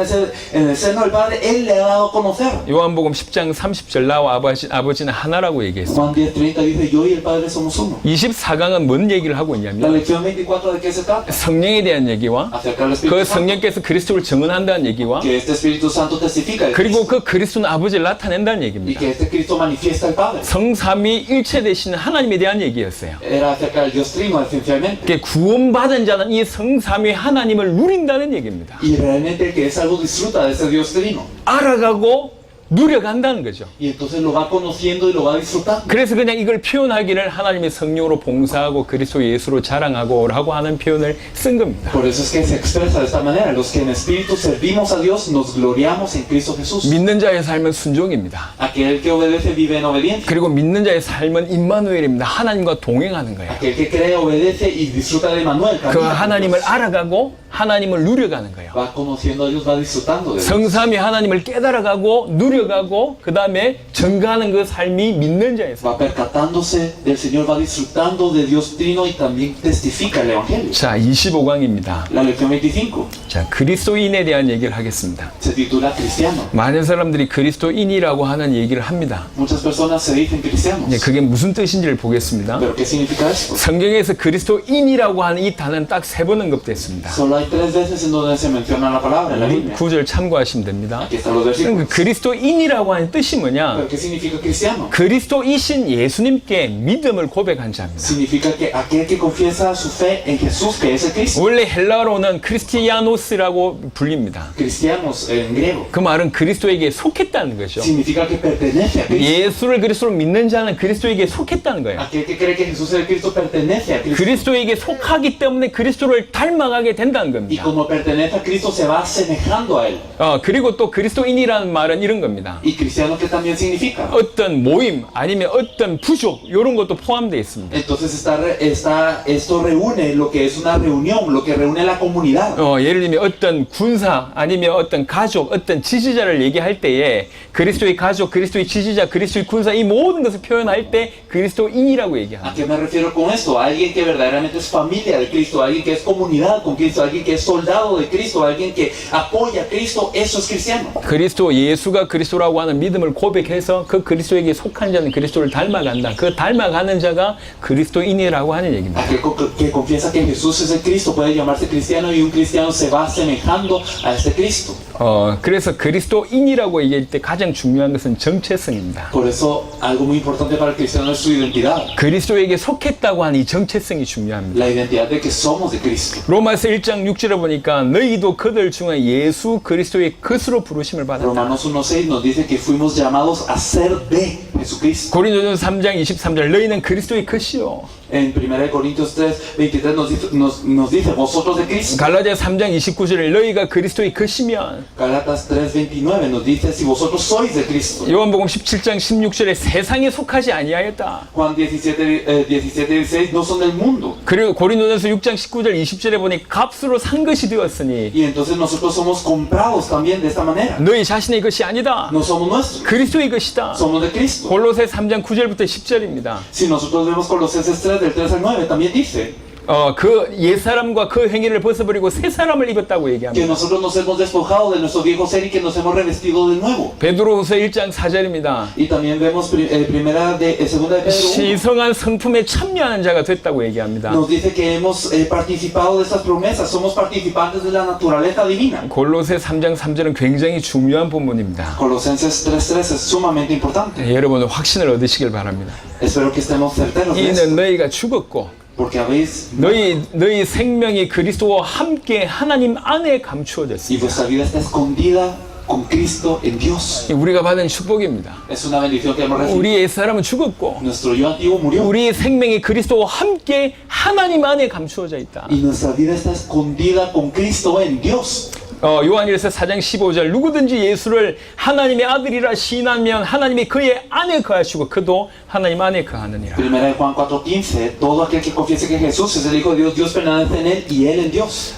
en el seno del Padre, Él le ha dado a conocer. 요한복음 10장 30절 나와 아버지는 하나라고 얘기했습니다. Juan 10:30 dice, yo y el Padre somos uno. 24강은 뭔 얘기를 하고 La 있냐면 lección 24 de qué se trata? 성령에 대한 얘기와 Acerca del 그 Espíritu Santo. 성령께서 그리스도를 증언한다는 얘기와 Que este Espíritu Santo testifica del 그리고 Cristo 그 그리스도는 아버지를 나타낸다는 y 얘기입니다. que este Cristo manifiesta al Padre. 성삼위 일체 되시는 하나님에 대한 얘기였어요. Era acerca del Dios Trino esencialmente. 그게 구원받은 자는 이 성삼위 하나님을 누린다는 얘기입니다. Y realmente el que es salvo disfruta de ese Dios Trino. 알아가고 누려간다는 거죠. Y entonces lo va conociendo y lo va disfrutando. 그래서 그냥 이걸 표현하기를 하나님의 성령으로 봉사하고 그리스도 예수로 자랑하고 라고 하는 표현을 쓴 겁니다. Por eso es que se expresa de esta manera. Los que en espíritu servimos a Dios, nos gloriamos en Cristo Jesús. 믿는 자의 삶은 순종입니다. Aquel que obedece vive en obediencia. 그리고 믿는 자의 삶은 임마누엘입니다. 하나님과 동행하는 거예요. Aquel que cree obedece y disfruta de Manuel. 그 하나님을 알아가고 하나님을 누려가는 거예요. Va conociendo a Dios, va disfrutando de Dios. 성삼위 하나님을 깨달아가고 누려가고 그 다음에 증가하는 그 삶이 믿는 자의 삶. Va percatándose del Señor, va disfrutando de Dios Trino y también testifica el Evangelio. 자, 25강입니다. La lección 25 자, 그리스도인에 대한 얘기를 하겠습니다. se titula Cristiano. 많은 사람들이 그리스도인이라고 하는 얘기를 합니다. Muchas personas se dicen cristianos. 네, 그게 무슨 뜻인지를 보겠습니다. ¿Pero qué significa esto? 성경에서 그리스도인이라고 하는 이 단어는 딱 3번 언급됐습니다. Solo hay 3 veces en donde se menciona la palabra en la Biblia. 9절 참고하시면 됩니다. Aquí están los versículos. 그리스도인이라고 하는 뜻이 뭐냐? ¿Pero qué significa cristiano? 그리스도이신 예수님께 믿음을 고백한 자입니다. Significa que aquel que confiesa su fe en Jesús, que es el Cristo. 원래 헬라어로는 크리스티아노스라고 불립니다. Cristianos en griego. 그 말은 그리스도에게 속했다는 거죠. Significa que pertenece a Cristo. 예수를 그리스도로 믿는 자는 그리스도에게 속했다는 거예요. Aquel que cree que Jesús es el Cristo pertenece a Cristo. 그리스도에게 속하기 때문에 그리스도를 닮아가게 된다는 Y 겁니다. como pertenece a Cristo, se va asemejando a Él. 그리고 또 그리스도인이라는 말은 이런 겁니다. Y cristiano, que también significa. 어떤 모임 아니면 어떤 부족 이런 것도 포함되어 있습니다. Entonces esto reúne lo que es una reunión, lo que reúne la comunidad. 예를 들면 어떤 군사 아니면 어떤 가족, 어떤 지지자를 얘기할 때에 그리스도의 가족, 그리스도의 지지자, 그리스도의 군사 이 모든 것을 표현할 때 그리스도인이라고 ¿A 얘기합니다. qué me refiero con esto? Alguien que verdaderamente es familia de Cristo, alguien que es comunidad con Cristo, alguien que es soldado de Cristo, alguien que apoya a Cristo, eso es cristiano. 그리스도 예수가 그리스도라고 하는 믿음을 고백해서 그 그리스도에게 속한 자는 그리스도를 닮아간다. 그 닮아가는 자가 그리스도인이라고 하는 얘기입니다. Aquel que confiesa que Jesús es el Cristo puede llamarse cristiano y un cristiano se va asemejando a este Cristo. 그래서 그리스도인이라고 얘기할 때 가장 중요한 것은 정체성입니다. Por eso algo muy importante para el cristiano es su identidad, 그리스도에게 속했다고 하는 이 정체성이 중요합니다. la identidad de que somos de Cristo. 로마서 1장 6절에 보니까 너희도 그들 중에 예수 그리스도의 것으로 부르심을 받았다. Romanos 1:6 nos dice que fuimos llamados a ser de Jesucristo. 고린도전서 3장 23절 너희는 그리스도의 것이요. En 1 Corintios 3:23 nos dice, vosotros de Cristo. 갈라디아 3장 29절에 너희가 그리스도의 것이면 Galatas 3:29 nos dice, si vosotros sois de Cristo. 요한복음 17장 16절에 세상에 속하지 아니하였다. Juan 17:16 no son del mundo. 그리고 고린도전서 6장 19절 20절에 보니 값으로 산 것이 되었으니 Y entonces nosotros somos comprados también de esta manera. 너희 자신의 것이 아니다. No somos nuestros, 그리스도의 것이다. somos de Cristo. 골로새 3장 9절부터 10절입니다. Si nosotros vemos Colosenses 3 del 3 al 9 también dice 그 옛사람과 그 행위를 벗어버리고 새 사람을 입었다고 que 얘기합니다. nosotros nos hemos despojado de nuestro viejo ser y que nos hemos revestido de nuevo. 베드로후서 1장 4절입니다. Y también vemos segunda de Pedro 1. 신성한 성품에 참여하는 자가 됐다고 얘기합니다. Nos dice que hemos participado de estas promesas, somos participantes de la naturaleza divina. 골로새 3장 3절은 굉장히 중요한 본문입니다. Colosenses 3:3 es sumamente importante. 여러분 확신을 얻으시길 바랍니다. Espero que estemos certeros de esto, 이는 너희가 죽었고 porque habéis 너희 생명이 그리스도와 함께 하나님 안에 y 감추어졌습니다. vuestra vida está escondida con Cristo en Dios. 우리가 받은 축복입니다. Es una bendición que hemos recibido. 우리의 옛사람은 죽었고 Nuestro yo antiguo murió 우리의 생명이 그리스도와 함께 하나님 안에 감추어져 있다. y nuestra vida está escondida con Cristo en Dios. 요한일서 4장 15절 누구든지 예수를 하나님의 아들이라 시인하면 하나님이 그의 안에 거하시고 그도 하나님 안에 거하느니라. Primera de Juan 4:15, todo aquel que confiese que Jesús es el Hijo de Dios, Dios permanece en él y él en Dios.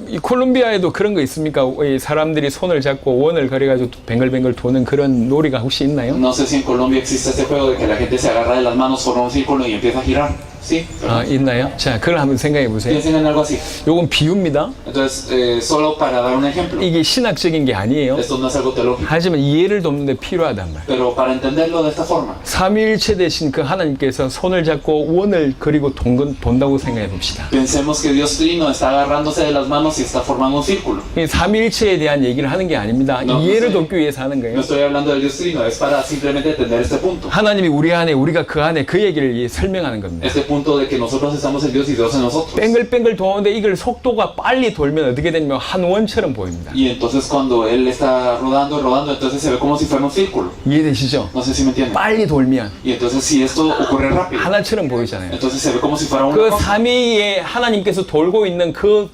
이 콜롬비아에도 그런 거 있습니까? 이 사람들이 손을 잡고 원을 그려가지고 뱅글뱅글 도는 그런 놀이가 혹시 있나요? No sé si en Colombia existe este juego de que la gente se agarra de las manos, forma un círculo y empieza a girar. Sí, 있나요? 자, 그걸 한번 생각해 보세요. piensen en algo así. 요건 비유입니다. Entonces, solo para dar un ejemplo, 이게 신학적인 게 아니에요. esto no es algo teológico, 하지만 이해를 돕는데 필요하단 말이에요. pero para entenderlo de esta forma, 삼위일체 되신 그 하나님께서 손을 잡고 원을 그리고 돈다고 생각해 봅시다. pensemos que Dios Trino está agarrándose de las manos y está formando un círculo. 이 삼위일체에 대한 얘기를 하는 게 아닙니다. No, 이해를 no sé. 돕기 위해서 하는 No 거예요. estoy hablando del Dios Trino, es para simplemente entender este punto. 하나님이 우리 안에 우리가 그 안에 그 얘기를 설명하는 겁니다. Este punto de que nosotros estamos en Dios y Dios en nosotros. 뱅글뱅글 도는데 이걸 속도가 빨리 돌면 어떻게 되냐면 한 원처럼 보입니다. Y entonces cuando Él está rodando, entonces se ve como si fuera un círculo. 이해되시죠? No sé si me entienden. 빨리 돌면 Y entonces si esto ocurre rápido, 하나처럼 보이잖아요. entonces se ve como si fuera una 그 cosa. 삼위에 하나님께서 돌고 있는 그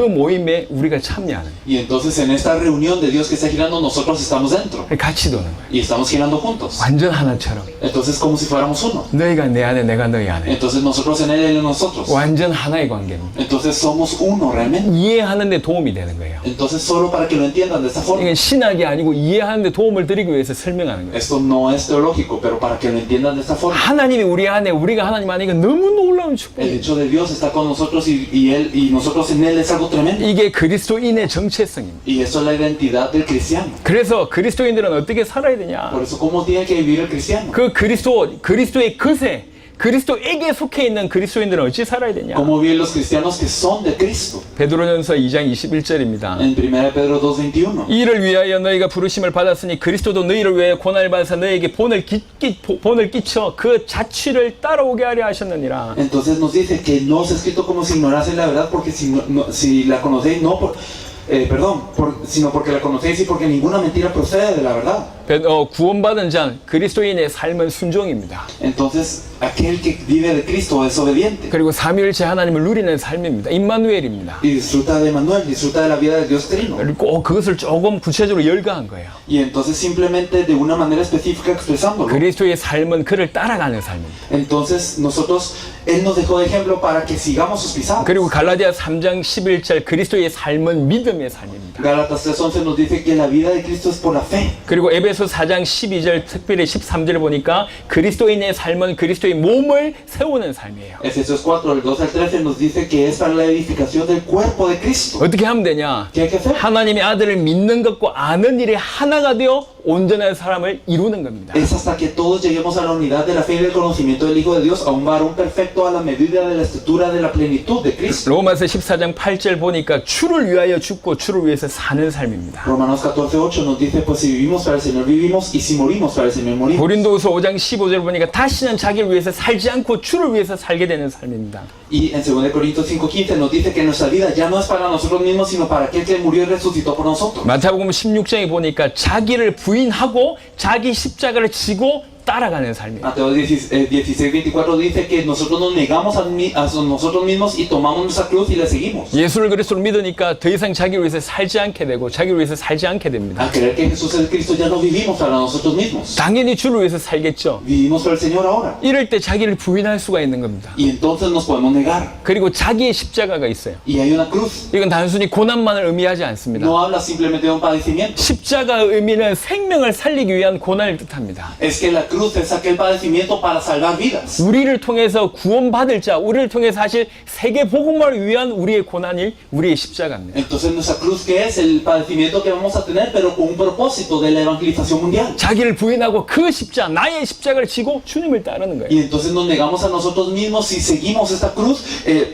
모임에 우리가 참여하는 Y entonces en esta reunión de Dios que está girando, nosotros estamos dentro. 거예요. 같이 도는 거예요. Y estamos girando juntos. 완전 하나처럼. Entonces como si fuéramos uno. 너희가 내 안에 내가 너희 안에. Entonces nosotros en Él, Él en nosotros. 완전 하나의 관계입니다. Entonces somos uno realmente. 이해하는 데 도움이 되는 거예요. Entonces solo para que lo entiendan de esta forma. 이건 신학이 아니고 이해하는 데 도움을 드리기 위해서 설명하는 거예요. Esto no es teológico, pero para que lo entiendan de esta forma. 하나님이 우리 안에 우리가 하나님 안에 이거 너무 놀라운 El 축복이에요. hecho de Dios está con nosotros y nosotros en Él es algo tremendo. 이게 그리스도인의 정체성입니다. Y eso es la identidad del cristiano. 그래서 그리스도인들은 어떻게 살아야 되냐? Por eso, ¿cómo tiene que vivir el cristiano? 그 그리스도의 것에 그리스도에게 속해 있는 그리스도인들은 어찌 살아야 되냐? ¿Cómo viven los cristianos que son de Cristo? 베드로전서 2장 21절입니다. En 1 Pedro 2:21. 이를 위하여 너희가 부르심을 받았으니 그리스도도 너희를 위하여 고난을 받아서 너희에게 본을 끼쳐 그 자취를 따라오게 하려 하셨느니라. Entonces nos dice que no os he escrito como si ignoraseis la verdad, porque si la conocéis, no por, sino porque la conocéis y porque ninguna mentira procede de la verdad. 구원받은 자 그리스도인의 삶은 순종입니다. Entonces, aquel que vive de Cristo es obediente. 그리고 삼위일체 하나님을 누리는 삶입니다. 임마누엘입니다. Y disfruta de Manuel, disfruta de la vida de Dios Trino. 그리고 꼭 그것을 조금 구체적으로 열거한 거예요. Y entonces simplemente de una manera específica expresándolo. 그리스도의 삶은 그를 따라가는 삶입니다. Entonces nosotros, Él nos dejó de ejemplo para que sigamos sus pisadas. 그리고 갈라디아 3장 11절 그리스도의 삶은 믿음의 삶입니다. Gálatas 3:11 nos dice que la vida de Cristo es por la fe. 그리고 에베소 4장 12절 특별히 13절을 보니까 그리스도인의 삶은 그리스도의 몸을 세우는 삶이에요. Efesios 4, del 2 al 13 nos dice que es para la edificación del cuerpo de Cristo. 어떻게 하면 되냐? ¿Qué hay que hacer? 하나님의 아들을 믿는 것과 아는 일이 하나가 되어 온전한 사람을 이루는 겁니다. Es hasta que todos lleguemos a la unidad de la fe y del conocimiento del Hijo de Dios, a un varón perfecto a la medida de la estatura de la plenitud de Cristo. 로마서 14장 8절 보니까 주를 위하여 죽고 주를 위해서 사는 삶입니다. Romanos 14:8 nos dice, pues si vivimos para el Señor vivimos y si morimos para el Señor morimos. 고린도후서 5장 15절 보니까 다시는 자기를 위해서 살지 않고 주를 위해서 살게 되는 삶입니다. Y en 2 Corintios 5:15 nos dice que nuestra vida ya no es para nosotros mismos, sino para aquel que murió y resucitó por nosotros. 마태복음 16장에 보니까 자기를 부인하고 자기 십자가를 지고 따라가는 삶이에요. Mateo 16:24 dice que nosotros nos negamos a nosotros mismos y tomamos nuestra cruz y le seguimos. 예수를 그리스도로 믿으니까 더 이상 자기를 위해서 살지 않게 되고 자기를 위해서 살지 않게 됩니다. Al creer que Jesús es Cristo ya no vivimos para nosotros mismos. 당연히 주를 위해서 살겠죠. Vivimos por el Señor ahora. 이럴 때 자기를 부인할 수가 있는 겁니다. Y entonces nos podemos negar. 그리고 자기의 십자가가 있어요. Y hay una cruz. 이건 단순히 고난만을 의미하지 않습니다. No habla simplemente de un padecimiento. 십자가의 의미는 생명을 살리기 위한 고난을 뜻합니다. Es que la cruz es aquel padecimiento para salvar vidas. 우리를 통해서 구원받을 자, 우리를 통해서 사실 세계 복음을 위한 우리의 고난이 우리의 십자가입니다. Entonces nuestra cruz que es el padecimiento que vamos a tener, pero con un propósito de la evangelización mundial. 자기를 부인하고 그 십자가, 나의 십자가를 지고 주님을 따르는 거예요. Y entonces nos negamos a nosotros mismos y seguimos esta cruz,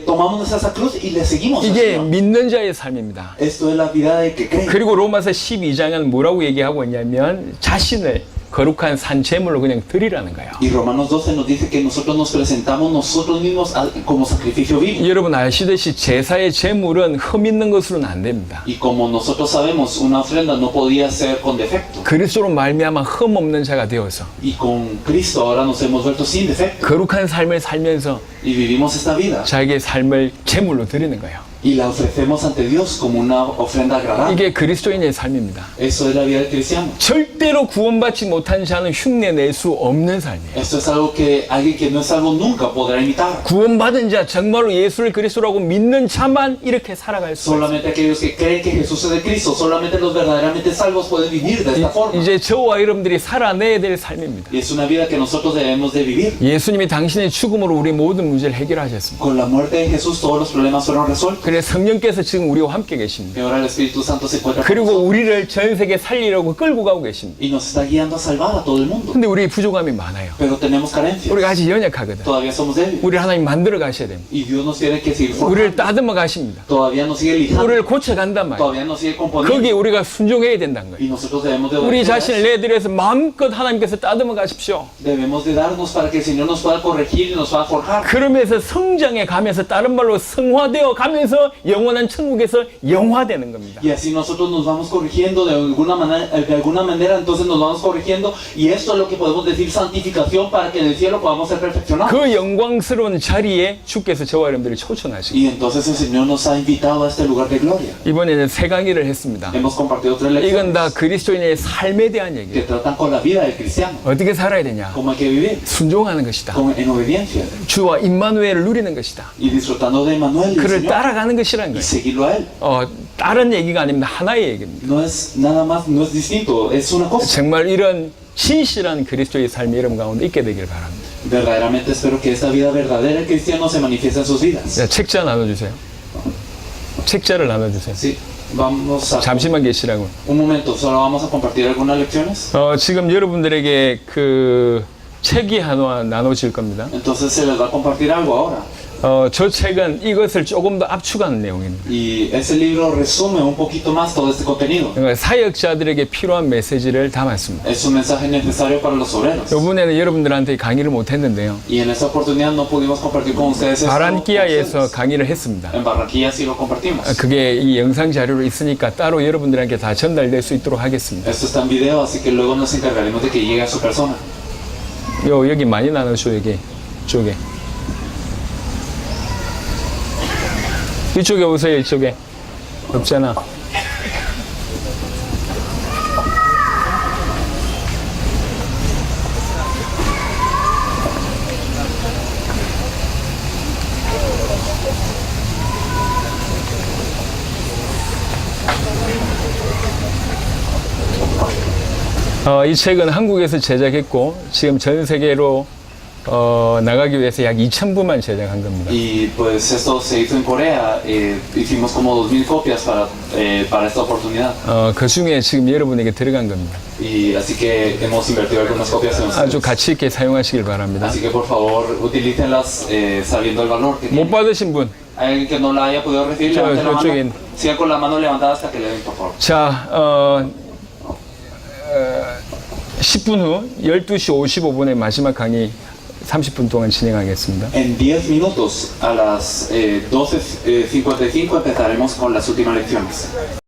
tomamos esa cruz y le seguimos al 이게 Señor. 믿는 자의 삶입니다. Esto es la vida del que cree. 그리고 로마서 12장은 뭐라고 얘기하고 있냐면 자신을 거룩한 산 제물로 그냥 드리라는 거예요. Y Romanos 12 nos dice que nosotros nos presentamos nosotros mismos como sacrificio vivo. 여러분 아시듯이 제사의 제물은 흠 있는 것으로는 안 됩니다. Y como nosotros sabemos, una ofrenda no podía ser con defecto. 그리스도로 말미암아 흠 없는 자가 되어서 Y con Cristo ahora nos hemos vuelto sin defecto. 거룩한 삶을 살면서 Y vivimos esta vida. 자기의 삶을 제물로 드리는 거예요. Y la ofrecemos ante Dios como una ofrenda agradable. 이게 그리스도인의 삶입니다. Eso es la vida del cristiano. 절대로 구원받지 못한 자는 흉내 낼 수 없는 삶이에요. Esto es algo que alguien que no es salvo nunca podrá imitar. 구원받은 자, 정말로 예수를 그리스도라고 믿는 자만 이렇게 살아갈 수 있어요. Solamente aquellos que creen que Jesús es de Cristo, solamente los verdaderamente salvos pueden vivir de esta forma. 이제 저와 여러분들이 살아내야 될 삶입니다. Y es una vida que nosotros debemos de vivir. 예수님이 당신의 죽음으로 우리 모든 문제를 해결하셨습니다. Con la muerte de Jesús todos los problemas fueron resueltos. 그래서 성령께서 지금 우리와 함께 계십니다. Y ahora el Espíritu Santo se encuentra con 그리고 nosotros 우리를 전 세계 살리려고 끌고 가고 계십니다. y nos está guiando a salvar a todo el mundo. 근데 우리 부족함이 많아요. Pero tenemos carencias. 우리가 아직 연약하거든. Todavía somos débiles. 우리 하나님 만들어 가셔야 됩니다. Y Dios nos tiene que seguir 우리를 formando. 따듬어 가십니다. Todavía nos sigue lijando. 우리를 고쳐 간단 말이에요. Todavía nos sigue componiendo. 거기에 우리가 순종해야 된다는 거예요. Y nosotros debemos de 우리 obedecer. 자신을 내드려서 마음껏 하나님께서 따듬어 가십시오. Debemos de darnos para que el Señor nos pueda corregir y nos pueda forjar. 그러면서 성장해 가면서 다른 말로 성화되어 가면서 영원한 천국에서 영화되는 겁니다. Y así nosotros nos vamos corrigiendo de alguna manera, entonces nos vamos corrigiendo y esto es lo que podemos decir santificación para que en el cielo podamos ser perfeccionados. 그 영광스러운 자리에 주께서 저와 여러분들을 초청하시고 Y entonces el Señor nos ha invitado a este lugar de gloria. 이번에는 세 강의를 했습니다. Hemos compartido 3 이건 lecciones 다 그리스도인의 삶에 대한 que 얘기예요. tratan con la vida del cristiano, 어떻게 살아야 되냐? cómo hay que vivir 순종하는 것이다. en obediencia 주와 임마누엘을 누리는 것이다. y disfrutando de Emmanuel, del 그를 Señor, 따라가는 것이라는 y 거예요. seguirlo a Él. 다른 얘기가 아닙니다. 하나의 얘기입니다. No es nada más, no es distinto, es una cosa. 정말 이런 진실한 그리스도의 삶이 여러분 가운데 있게 되길 바랍니다. Verdaderamente espero que esta vida verdadera del cristiano se manifieste en sus vidas. 자, 책자 나눠주세요. 책자를 나눠주세요. Sí, vamos a... 잠시만 계시라고. Un momento, solo vamos a compartir algunas lecciones. 지금 여러분들에게 그 책이 하나 나눠질 겁니다. Entonces se les va a compartir algo ahora. 저 책은 이것을 조금 더 압축하는 내용입니다. Y ese libro resume un poquito más todo este contenido. 그러니까 사역자들에게 필요한 메시지를 담았습니다. Es un mensaje necesario para los obreros. 이번에는 여러분들한테 강의를 못 했는데요. Y en esta oportunidad no pudimos compartir con ustedes esto. 바란키아에서 강의를 했습니다. En Barranquilla sí lo compartimos. 그게 이 영상 자료로 있으니까 따로 여러분들에게 다 전달될 수 있도록 하겠습니다. Esto está en video, así que luego nos encargaremos de que llegue a su persona. 여기 많이 나눠줘, 여기 쪽에. 이쪽에 오세요, 이쪽에. 없잖아. 이 책은 한국에서 제작했고 지금 전 세계로 나가기 위해서 약 2,000부만 제작한 겁니다. Y pues esto se hizo en Corea, hicimos como 2,000 copias para esta oportunidad. 그 중에 지금 여러분에게 들어간 겁니다. Y así que hemos invertido algunas copias en 아주 ustedes. 가치 있게 사용하시길 바랍니다. Así que por favor utilícenlas sabiendo el valor que 못 tienen. 받으신 분, Alguien que no la haya podido recibir, Yo- levante la yo mano. estoy en- Sigan con la mano levantada hasta que le den, por favor. 자, 10분 후 12시 55분에 마지막 강의 30분 동안 진행하겠습니다. En 10 minutos, a las 12:55, empezaremos con las últimas lecciones.